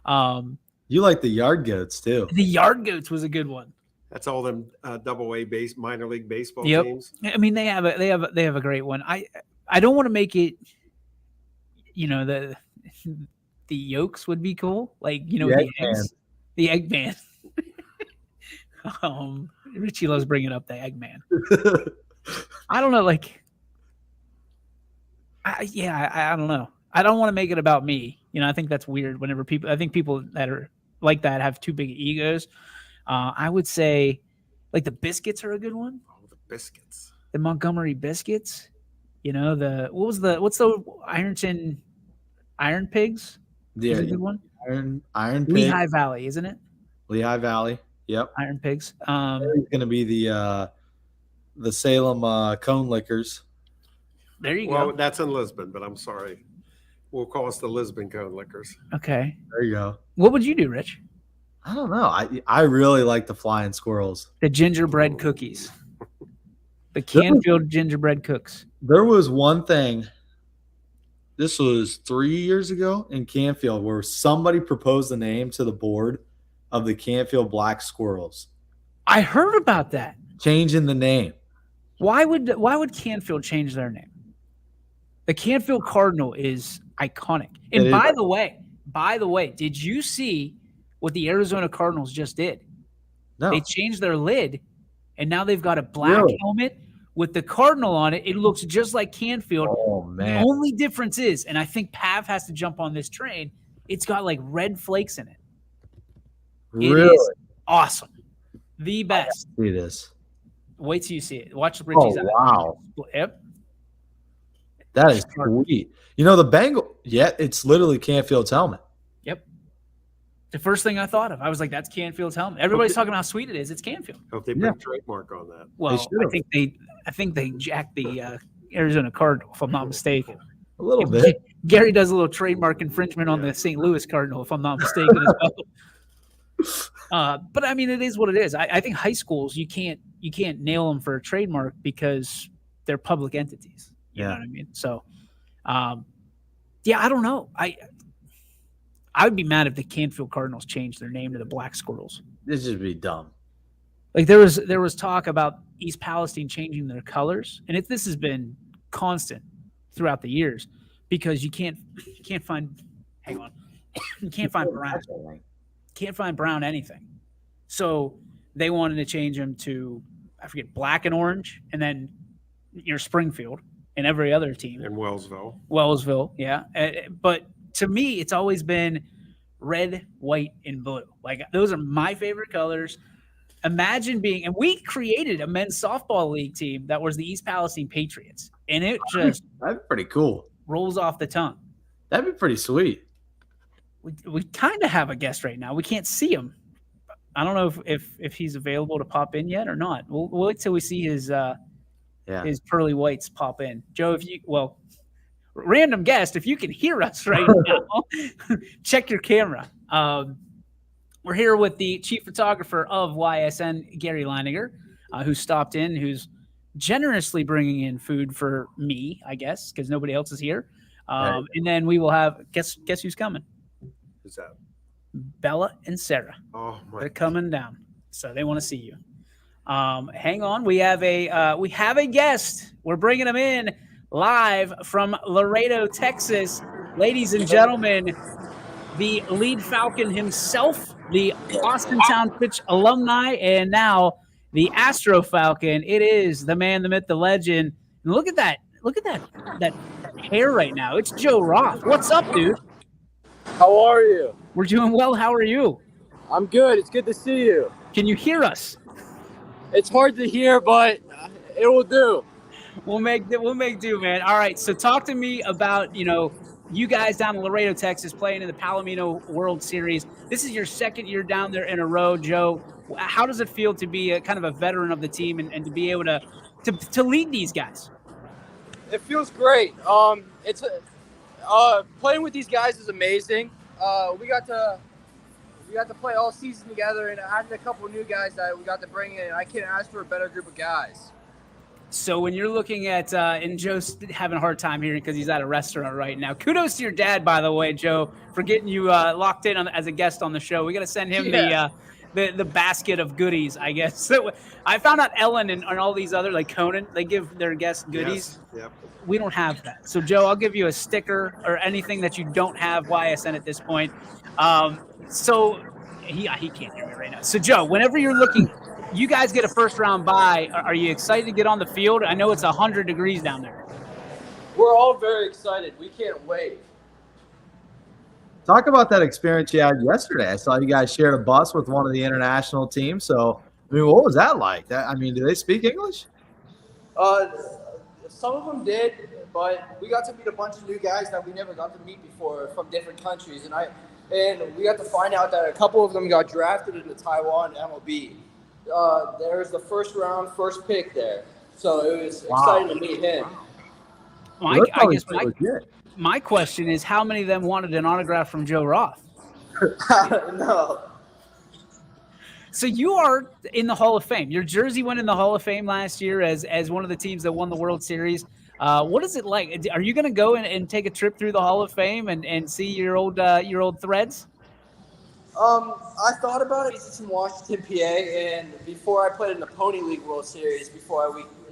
You like the Yard Goats too. The Yard Goats was a good one. That's all them AA minor league baseball teams. I mean, they have a great one. I don't want to make it. The yolks would be cool. Like the eggs, the Eggman. Richie loves bringing up the Eggman. I don't know. Like, I don't know. I don't want to make it about me. I think that's weird. Whenever people that are like that have too big egos. I would say, like the Biscuits are a good one. Oh, the Biscuits. The Montgomery Biscuits. What's the Ironton Iron Pigs? Yeah, a good one. Iron Pig. Lehigh Valley, isn't it? Lehigh Valley. Yep. Iron Pigs. It's going to be the Salem Cone Lickers. There you go. Well, that's in Lisbon, but I'm sorry. We'll call us the Lisbon Cone Lickers. Okay. There you go. What would you do, Rich? I don't know. I really like the Flying Squirrels. The gingerbread cookies. The Canfield gingerbread cooks. There was one thing. This was 3 years ago in Canfield where somebody proposed the name to the board of the Canfield Black Squirrels, I heard about that. changing the name. Why would Canfield change their name? The Canfield Cardinal is iconic. And by the way, did you see what the Arizona Cardinals just did? No. They changed their lid, and now they've got a black helmet with the Cardinal on it. It looks just like Canfield. Oh, man. The only difference is, and I think Pav has to jump on this train, it's got like red flakes in it. Really? It is awesome. The best. See this. Wait till you see it. Watch Richie's eye. Wow. Yep. That is sweet. You know, the Bengal, it's literally Canfield's helmet. Yep. The first thing I thought of, I was like, that's Canfield's helmet. Everybody's talking about how sweet it is. It's Canfield. Hope they put a trademark on that. Well, I think they jacked the Arizona Cardinal, if I'm not mistaken. A little bit. Gary does a little trademark infringement on the St. Louis Cardinal, if I'm not mistaken as well. But I mean, it is what it is. I think high schools, you can't nail them for a trademark because they're public entities. You know what I mean? So, I don't know. I would be mad if the Canfield Cardinals changed their name to the Black Squirrels. This would be dumb. Like there was talk about East Palestine changing their colors, and this has been constant throughout the years because you can't find. Hang on, you can't find brown. Can't find brown anything. So they wanted to change them to, I forget, black and orange, and then your Springfield and every other team. In Wellsville. Wellsville, yeah. But to me, it's always been red, white, and blue. Like those are my favorite colors. Imagine being, and we created a men's softball league team that was the East Palestine Patriots, and it just that'd be pretty cool. Rolls off the tongue. That'd be pretty sweet. We kind of have a guest right now. We can't see him. I don't know if he's available to pop in yet or not. We'll wait till we see his pearly whites pop in. Joe, random guest, if you can hear us right now, check your camera. We're here with the chief photographer of YSN, Gary Leininger, who stopped in, who's generously bringing in food for me, I guess, because nobody else is here. And then we will have, guess who's coming? Who's that? Bella and Sarah. Oh my! They're coming down, so they want to see you. Hang on, we have a guest. We're bringing him in live from Laredo, Texas, ladies and gentlemen. The lead Falcon himself, the Austintown Pitch alumni, and now the Astro Falcon. It is the man, the myth, the legend. And look at that! Look at that hair right now. It's Joe Roth. What's up, dude? How are you? We're doing well. How are you? I'm good. It's good to see you. Can you hear us? It's hard to hear, but it will do. We'll make do, man. All right. So talk to me about, you guys down in Laredo, Texas, playing in the Palomino World Series. This is your second year down there in a row, Joe. How does it feel to be a kind of a veteran of the team and to be able to lead these guys? It feels great. It's playing with these guys is amazing. We got to play all season together, and I had a couple of new guys that we got to bring in. I can't ask for a better group of guys. So when you're looking at, and Joe's having a hard time hearing because he's at a restaurant right now. Kudos to your dad, by the way, Joe, for getting you locked in as a guest on the show. We got to send him the basket of goodies, I guess. So I found out Ellen and all these other, like Conan, they give their guests goodies. Yes. Yep. We don't have that. So, Joe, I'll give you a sticker or anything that you don't have YSN at this point. So he can't hear me right now. So, Joe, whenever you're looking, you guys get a first-round bye. Are you excited to get on the field? I know it's 100 degrees down there. We're all very excited. We can't wait. Talk about that experience you had yesterday. I saw you guys shared a bus with one of the international teams. So, I mean, what was that like? Do they speak English? Some of them did, but we got to meet a bunch of new guys that we never got to meet before from different countries, and we got to find out that a couple of them got drafted into Taiwan MLB. There's the first pick there, so it was exciting to meet him. Well, I guess my question is, how many of them wanted an autograph from Joe Roth? No. So you are in the Hall of Fame. Your jersey went in the Hall of Fame last year as one of the teams that won the World Series. What is it like? Are you going to go and take a trip through the Hall of Fame and see your old threads? I thought about it. It's in Washington, PA, and before I played in the Pony League World Series, we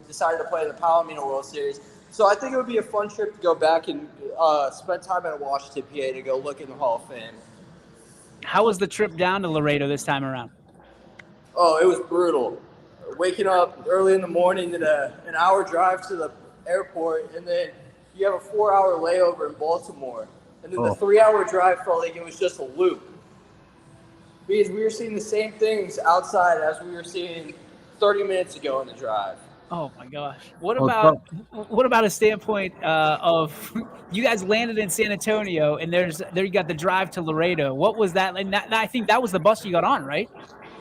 decided to play in the Palomino World Series. So I think it would be a fun trip to go back and spend time at Washington, PA, to go look in the Hall of Fame. How was the trip down to Laredo this time around? Oh, it was brutal. Waking up early in the morning and an hour drive to the airport, and then you have a 4-hour layover in Baltimore. And then the 3-hour drive felt like it was just a loop. Because we were seeing the same things outside as we were seeing 30 minutes ago in the drive. Oh my gosh! What about a standpoint of you guys landed in San Antonio and there you got the drive to Laredo? What was that? And I think that was the bus you got on, right?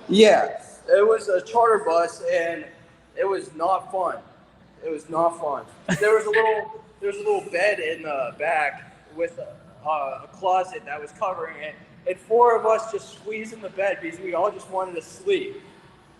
Yeah, it was a charter bus and it was not fun. It was not fun. There was a little bed in the back with a closet that was covering it, and 4 of us just squeezed in the bed because we all just wanted to sleep.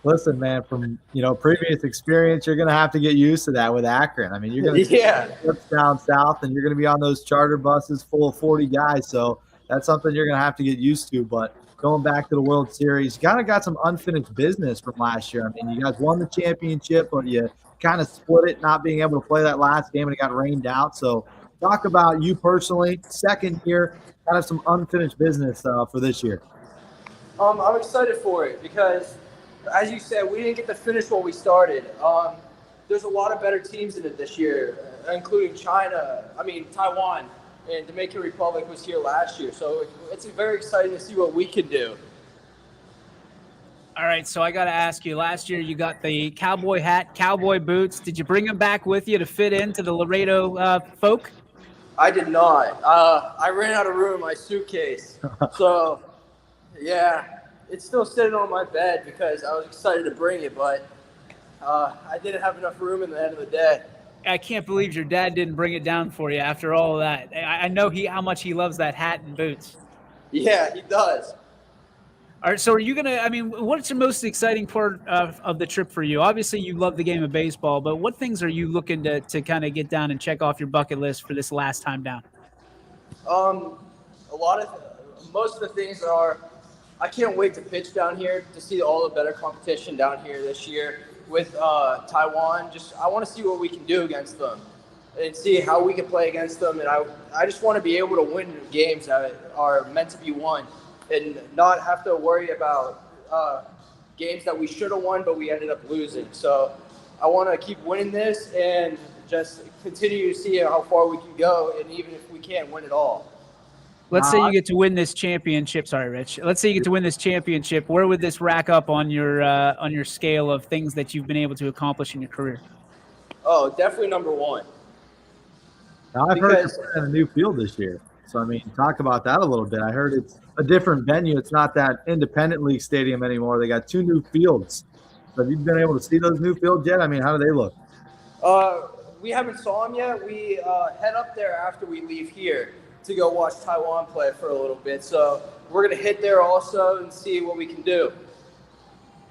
Listen, man, from previous experience, you're going to have to get used to that with Akron. I mean, you're going to take trips down south, and you're going to be on those charter buses full of 40 guys. So that's something you're going to have to get used to. But going back to the World Series, you kind of got some unfinished business from last year. I mean, you guys won the championship, but you kind of split it, not being able to play that last game, and it got rained out. So talk about you personally, second year, kind of some unfinished business for this year. I'm excited for it because, as you said, we didn't get to finish what we started. There's a lot of better teams in it this year, including Taiwan and Dominican Republic was here last year. So it's very exciting to see what we can do. All right, so I got to ask you, last year you got the cowboy hat, cowboy boots. Did you bring them back with you to fit into the Laredo folk? I did not. I ran out of room in my suitcase. So, yeah. It's still sitting on my bed because I was excited to bring it, but I didn't have enough room in the end of the day. I can't believe your dad didn't bring it down for you after all of that. I know how much he loves that hat and boots. Yeah, he does. All right, so are you going to, what's the most exciting part of the trip for you? Obviously, you love the game of baseball, but what things are you looking to kind of get down and check off your bucket list for this last time down? Most of the things are, I can't wait to pitch down here to see all the better competition down here this year with Taiwan. I want to see what we can do against them and see how we can play against them. And I just want to be able to win games that are meant to be won and not have to worry about games that we should have won, but we ended up losing. So I want to keep winning this and just continue to see how far we can go, and even if we can't win it all. Let's say you get to win this championship. Sorry, Rich. Let's say you get to win this championship. Where would this rack up on your scale of things that you've been able to accomplish in your career? Oh, definitely number one. Now, I've heard you're playing in a new field this year. So, talk about that a little bit. I heard it's a different venue. It's not that independent league stadium anymore. They got 2 new fields. So have you been able to see those new fields yet? How do they look? We haven't saw them yet. We head up there after we leave here to go watch Taiwan play for a little bit. So we're going to hit there also and see what we can do.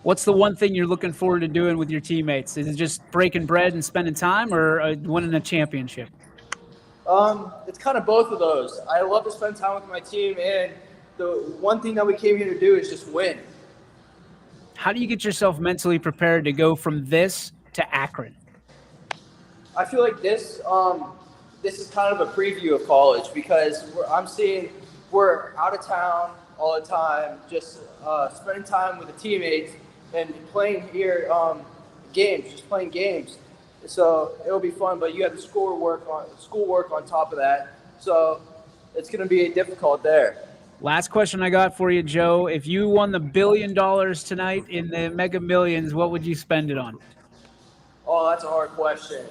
What's the one thing you're looking forward to doing with your teammates? Is it just breaking bread and spending time, or winning a championship? It's kind of both of those. I love to spend time with my team, and the one thing that we came here to do is just win. How do you get yourself mentally prepared to go from this to Akron? I feel like this is kind of a preview of college because we're out of town all the time, just spending time with the teammates and playing here playing games. So it'll be fun, but you have the schoolwork on top of that. So it's going to be difficult there. Last question I got for you, Joe. If you won the $1 billion tonight in the Mega Millions, what would you spend it on? Oh, that's a hard question.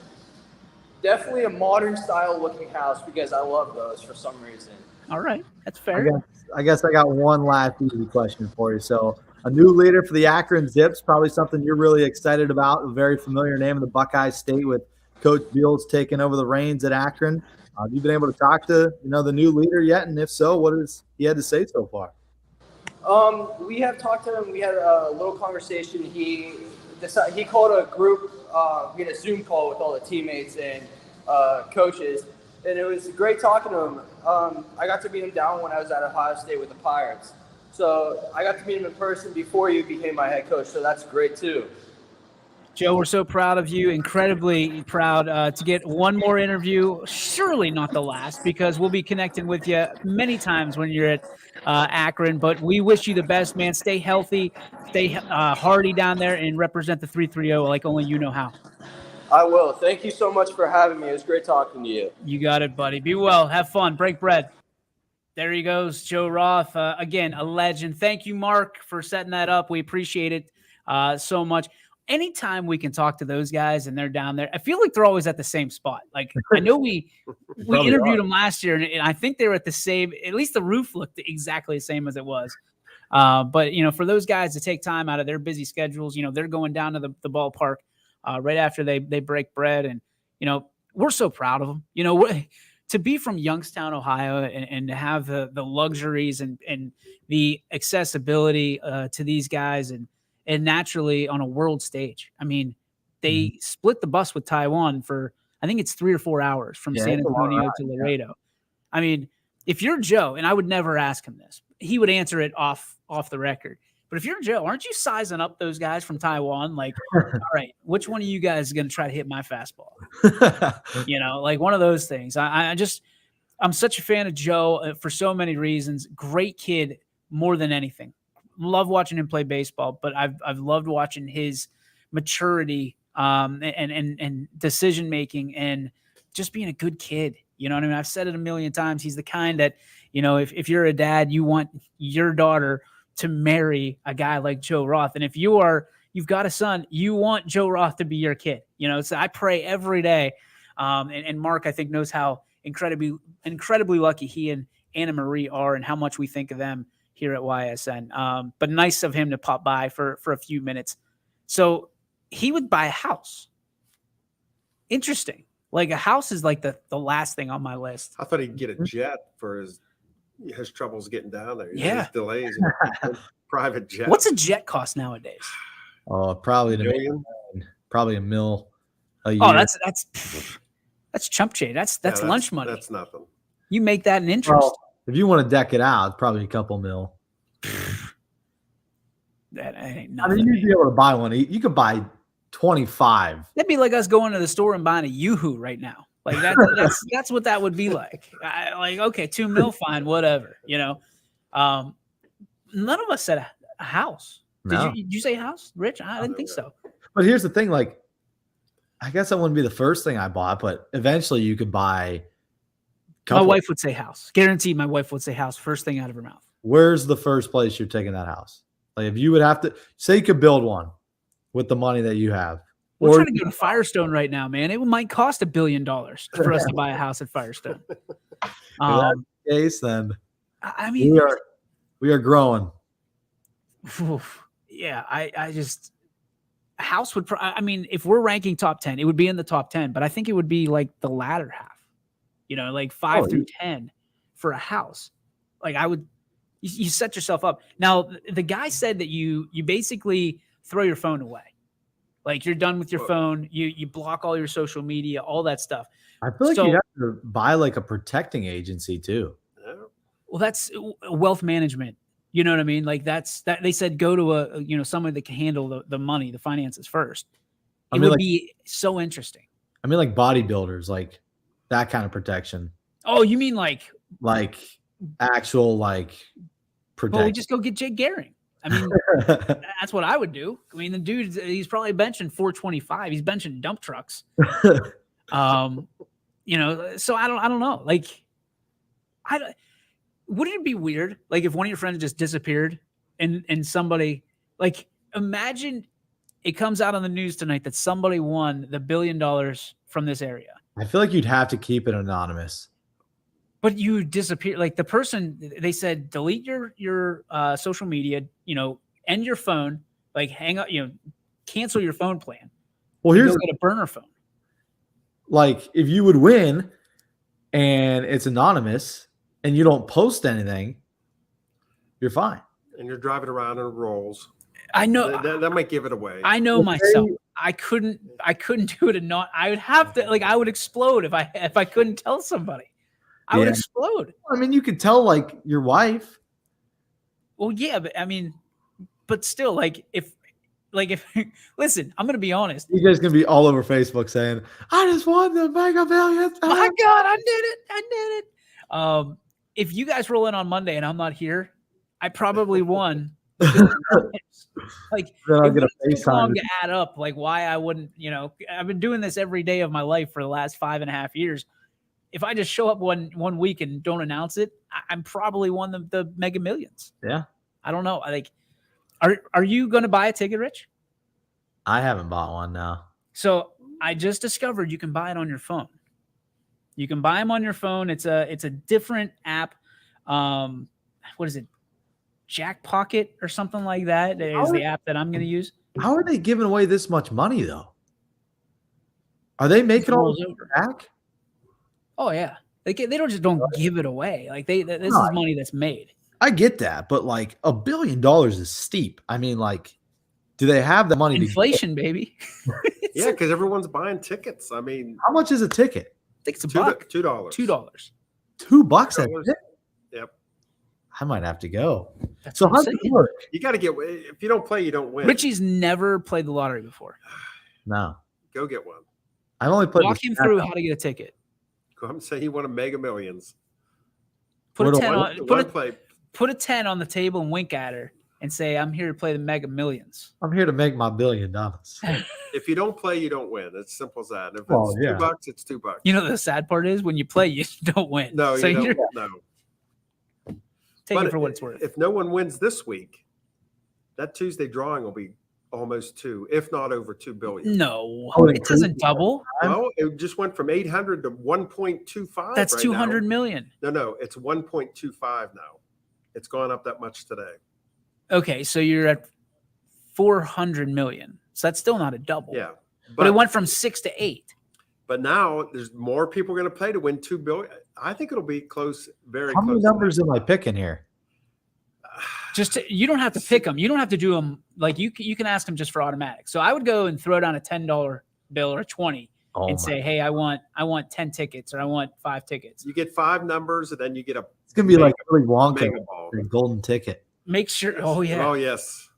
Definitely a modern style looking house because I love those for some reason. All right. That's fair. I guess I got one last easy question for you. So a new leader for the Akron Zips, probably something you're really excited about. A very familiar name in the Buckeye State with Coach Beals taking over the reins at Akron. Have you been able to talk to the new leader yet? And if so, what has he had to say so far? We have talked to him. We had a little conversation. He called a group. We had a Zoom call with all the teammates, and coaches, and it was great talking to him. I got to meet him down when I was at Ohio State with the Pirates. So I got to meet him in person before you became my head coach, so that's great too. Joe, we're so proud of you, incredibly proud to get one more interview, surely not the last, because we'll be connecting with you many times when you're at Akron. But we wish you the best, man. Stay healthy, stay hardy down there, and represent the 330 like only you know how. I will. Thank you so much for having me. It was great talking to you. You got it, buddy. Be well. Have fun. Break bread. There he goes, Joe Roth. Again, a legend. Thank you, Mark, for setting that up. We appreciate it so much. Anytime we can talk to those guys and they're down there, I feel like they're always at the same spot. Like, I know we interviewed them last year, and I think they were at the same, at least the roof looked exactly the same as it was. But, for those guys to take time out of their busy schedules, they're going down to the ballpark right after they break bread. And, we're so proud of them. To be from Youngstown, Ohio, and to have the luxuries and the accessibility to these guys and naturally on a world stage. I mean, they split the bus with Taiwan for, I think it's 3 or 4 hours from San Antonio to Laredo. I mean, if you're Joe, and I would never ask him this, he would answer it off the record. But if you're Joe, aren't you sizing up those guys from Taiwan? Like, all right, which one of you guys is going to try to hit my fastball? Like one of those things. I'm such a fan of Joe for so many reasons. Great kid more than anything. Love watching him play baseball, but I've loved watching his maturity and decision making and just being a good kid. You know what I mean? I've said it a million times. He's the kind that, if you're a dad, you want your daughter to marry a guy like Joe Roth. And if you've got a son, you want Joe Roth to be your kid. So I pray every day. And Mark, I think, knows how incredibly lucky he and Anna Marie are and how much we think of them here at YSN. But nice of him to pop by for a few minutes. So he would buy a house. Interesting. Like a house is like the last thing on my list. I thought he'd get a jet for his troubles getting down there. His delays. Private jet. What's a jet cost nowadays? Oh, probably probably $1 million a year. Oh, that's chump change. That's lunch money. That's nothing. You make that an interest. Well, if you want to deck it out, it's probably a couple mil. That ain't nothing. You'd be able to buy one. You could buy 25. That'd be like us going to the store and buying a Yoo-Hoo right now. Like that's what that would be like. Okay, $2 million, fine, whatever. None of us said a house. No. Did you say house, Rich? I didn't think so. But here's the thing, like, I guess that wouldn't be the first thing I bought, but eventually you could buy. My wife would say house. Guaranteed, my wife would say house first thing out of her mouth. Where's the first place you're taking that house? Like, if you would have to say you could build one with the money that you have. We're trying to go to Firestone right now, man. It might cost $1 billion for us to buy a house at Firestone. In that case, then I mean, we are growing. Yeah, I just a house would. If we're ranking top 10, it would be in the top 10, but I think it would be like the latter half. Like 5 through 10 for a house. Like you set yourself up. Now the guy said that you basically throw your phone away. Like you're done with your phone. You block all your social media, all that stuff. I feel like you have to buy like a protecting agency too. Well, that's wealth management. You know what I mean? Like that they said go to someone that can handle the money, the finances first. It would be so interesting. I mean, like bodybuilders, like that kind of protection. Oh, you mean like actual protection? Well, we just go get Jake Gehring. I mean, that's what I would do. I mean, the dude, he's probably benching 425. He's benching dump trucks. So I don't know. Like, wouldn't it be weird? Like if one of your friends just disappeared and somebody, like, imagine it comes out on the news tonight that somebody won the $1 billion from this area. I feel like you'd have to keep it anonymous. But you disappear. Like the person, they said, delete your social media, end your phone, like hang up, cancel your phone plan. Well, here's get a burner phone. Like if you would win and it's anonymous and you don't post anything, you're fine. And you're driving around in Rolls. I know that might give it away. I know myself. I couldn't do it and not. I would have to, like, I would explode if I couldn't tell somebody. I would explode. I mean, you could tell like your wife. Well, yeah, but I mean, but still, like if listen, I'm gonna be honest. You guys gonna be all over Facebook saying, "I just won the Mega Millions." My God, I did it. If you guys roll in on Monday and I'm not here, I probably won. Like, it wouldn't take long to add up. Like, why I wouldn't, I've been doing this every day of my life for the last 5.5 years. If I just show up one week and don't announce it, I'm probably won the Mega Millions. Yeah. I don't know. Like, are you going to buy a ticket, Rich? I haven't bought one now. So I just discovered you can buy it on your phone. You can buy them on your phone. It's a different app. What is it? Jack Pocket or something like that is the app that I'm going to use. How are they giving away this much money though? Are they making all this back? Oh yeah, they don't give it away. Like this is money that's made. I get that, but like $1 billion is steep. I mean, like, do they have the money? Inflation, baby. Yeah, because everyone's buying tickets. I mean, how much is a ticket? I think it's $1. $2. $2. $2 a ticket? Yep. I might have to go. That's so how does it work? You got to get. If you don't play, you don't win. Richie's never played the lottery before. No. Go get one. I've only played. Walk him through how to get a ticket. Go up and say he won a Mega Millions. Put a 10 on the table and wink at her and say, "I'm here to play the Mega Millions. I'm here to make my $1 billion." If you don't play, you don't win. It's simple as that. If it's $2, it's $2. You know the sad part is when you play, you don't win. No, so you don't. No. Take it for what it's worth. If no one wins this week, that Tuesday drawing will be almost 2, if not over 2 billion. No, it doesn't double. No, it just went from 800 to 1.25. That's right 200 million. No, it's 1.25 now. It's gone up that much today. Okay, so you're at 400 million. So that's still not a double. Yeah, but it went from 6 to 8. But now there's more people going to play to win 2 billion. I think it'll be close, very close. How many numbers am I picking here? You don't have to pick them. You don't have to do them. Like you can ask them just for automatic. So I would go and throw down a $10 bill or a 20 and say, "Hey, I want 10 tickets or I want 5 tickets." You get 5 numbers and then you get a. It's gonna be like Willy Wonka, a golden ticket. Make sure. Oh yeah. Oh yes,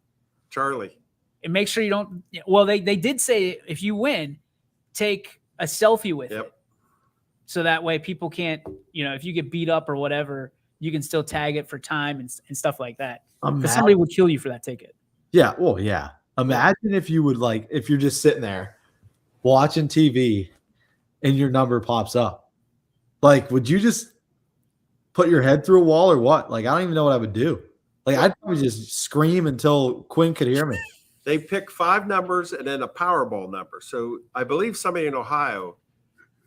Charlie. And make sure you don't. Well, they did say if you win, take a selfie with it. So that way people can't, if you get beat up or whatever, you can still tag it for time and stuff like that. Because somebody would kill you for that ticket. Yeah. Well, yeah. Imagine if you would if you're just sitting there watching TV and your number pops up. Like, would you just put your head through a wall or what? Like, I don't even know what I would do. Like, I'd probably just scream until Quinn could hear me. They pick 5 numbers and then a Powerball number. So I believe somebody in Ohio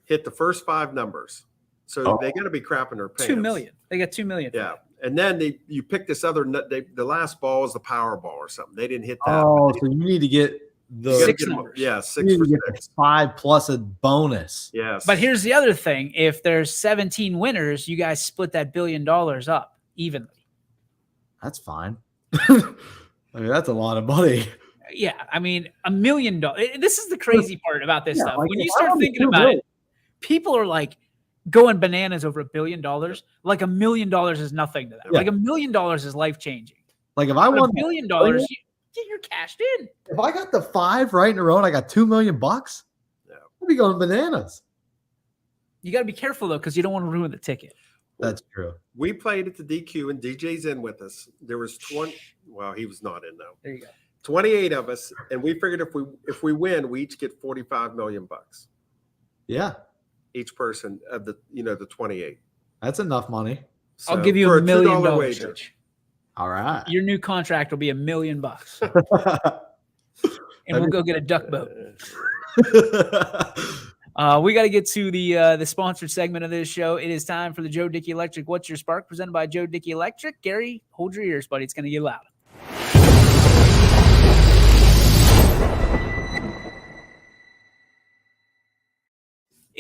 hit the first 5 numbers. So they got to be crapping their pants. 2 million. They got 2 million. Yeah. And then you pick this other, the last ball is the Powerball or something. They didn't hit that. Oh, so you need to get the 6 numbers. Yeah, 6 for 6. 5 plus a bonus. Yes. But here's the other thing. If there's 17 winners, you guys split that $1 billion up evenly. That's fine. I mean, that's a lot of money. Yeah. I mean, $1 million. This is the crazy part about this stuff. Like, when you start thinking about it, people are like going bananas over $1 billion. Like $1 million is nothing to them. Yeah. Like $1 million is life changing. Like if I won $1 billion, you're cashed in. If I got the 5 right in a row and I got $2 million, I'd be going bananas. You got to be careful though, because you don't want to ruin the ticket. That's true. We played at the DQ and DJ's in with us. There was 20. Well, he was not in though. There you go. 28 of us, and we figured if we win, we each get $45 million. Yeah. Each person of the 28. That's enough money. So I'll give you $1 million wager. All right. Your new contract will be $1 million. And we'll go get a duck boat. We got to get to the sponsored segment of this show. It is time for the Joe Dickey Electric What's Your Spark, presented by Joe Dickey Electric. Gary, hold your ears, buddy. It's going to get loud.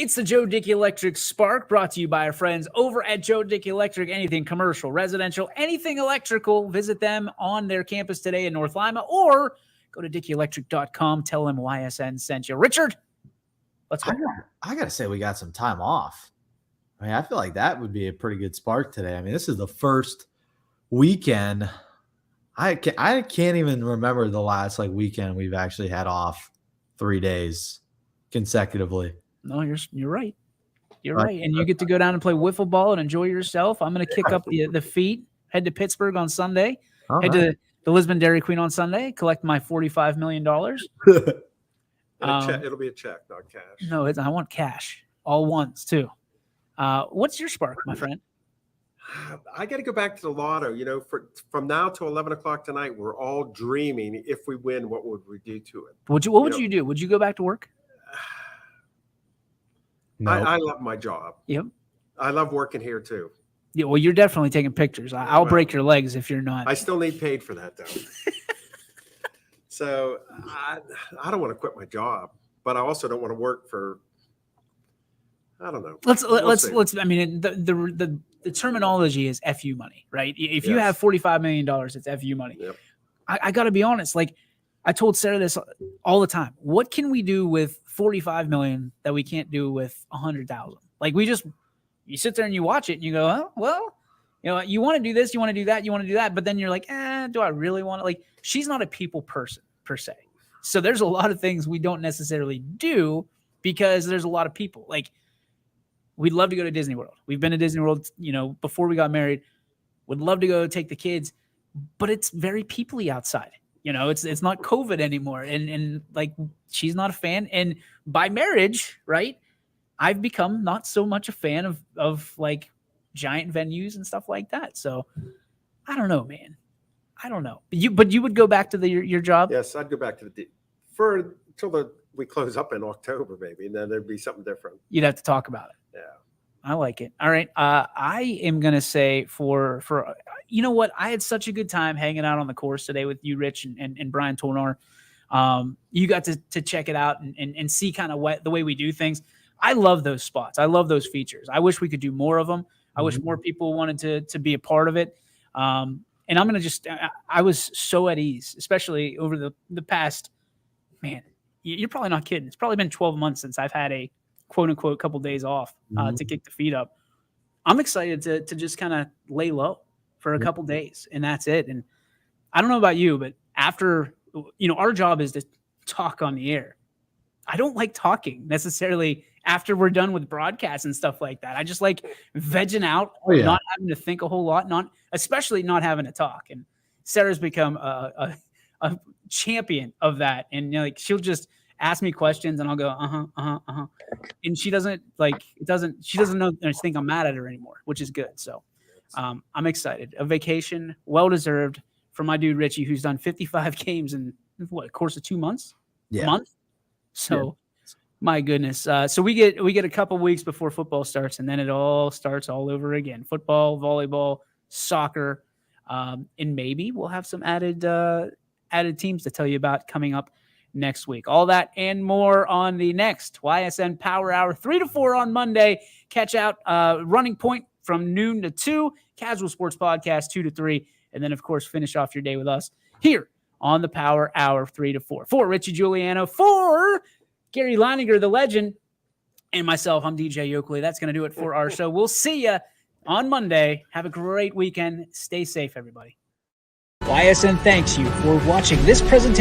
It's the Joe Dickey Electric Spark, brought to you by our friends over at Joe Dickey Electric. Anything commercial, residential, anything electrical, visit them on their campus today in North Lima, or go to DickeyElectric.com. Tell them YSN sent you. Richard, let's go. I got to say we got some time off. I mean, I feel like that would be a pretty good spark today. I mean, this is the first weekend. I can't even remember the last weekend we've actually had off 3 days consecutively. No, you're right. You're right. And you get to go down and play wiffle ball and enjoy yourself. I'm going to kick up the feet, head to Pittsburgh on Sunday, head to the Lisbon Dairy Queen on Sunday, collect my $45 million. It'll be a check, not cash. No, I want cash. All ones, too. What's your spark, my friend? I got to go back to the lotto. From now till 11 o'clock tonight, we're all dreaming, if we win, what would we do to it? What would you do? Would you go back to work? No. I love my job. Yep. I love working here too. Yeah, well, you're definitely taking pictures. I'll break your legs if you're not. I still need paid for that, though. So I don't want to quit my job, but I also don't want to work for. I don't know. Let's. I mean, the terminology is FU money, right? If you have $45 million, it's FU money. Yep. I got to be honest. I told Sarah this all the time. What can we do with 45 million that we can't do with 100,000? You sit there and you watch it and you go, oh, well, you want to do this, you want to do that, you want to do that. But then you're like, do I really want to? She's not a people person per se. So there's a lot of things we don't necessarily do because there's a lot of people. We'd love to go to Disney World. We've been to Disney World, before we got married. Would love to go take the kids, but it's very people-y outside. It's not COVID anymore. And she's not a fan. And by marriage, right, I've become not so much a fan of giant venues and stuff like that. So I don't know, man. I don't know. But you would go back to your job? Yes, I'd go back to until we close up in October, maybe, and then there'd be something different. You'd have to talk about it. Yeah. I like it. All right. I am going to say for you know what? I had such a good time hanging out on the course today with you, Rich, and Brian Tornar. You got to check it out and see kind of the way we do things. I love those spots. I love those features. I wish we could do more of them. I wish more people wanted to be a part of it. And I'm going to I was so at ease, especially over the past, man, you're probably not kidding. It's probably been 12 months since I've had a quote unquote couple days off to kick the feet up. I'm excited to just kind of lay low for a couple days, and that's it. And I don't know about you, but after, our job is to talk on the air. I don't like talking necessarily after we're done with broadcasts and stuff like that. I just like vegging out, not having to think a whole lot, especially not having to talk. And Sarah's become a champion of that. And she'll just ask me questions and I'll go, and she doesn't she doesn't know, I think I'm mad at her anymore, which is good. So I'm excited. A vacation, well-deserved for my dude, Richie, who's done 55 games in a course of 2 months, month. So my goodness. So we get a couple weeks before football starts, and then it all starts all over again. Football, volleyball, soccer. And maybe we'll have some added teams to tell you about coming up next week. All that and more on the next YSN Power Hour, 3 to 4 on Monday. Catch out Running Point from noon to 2, Casual Sports Podcast 2 to 3, and then, of course, finish off your day with us here on the Power Hour 3 to 4. For Richie Giuliano, for Gary Leininger, the legend, and myself, I'm DJ Oakley. That's going to do it for our show. We'll see you on Monday. Have a great weekend. Stay safe, everybody. YSN thanks you for watching this presentation.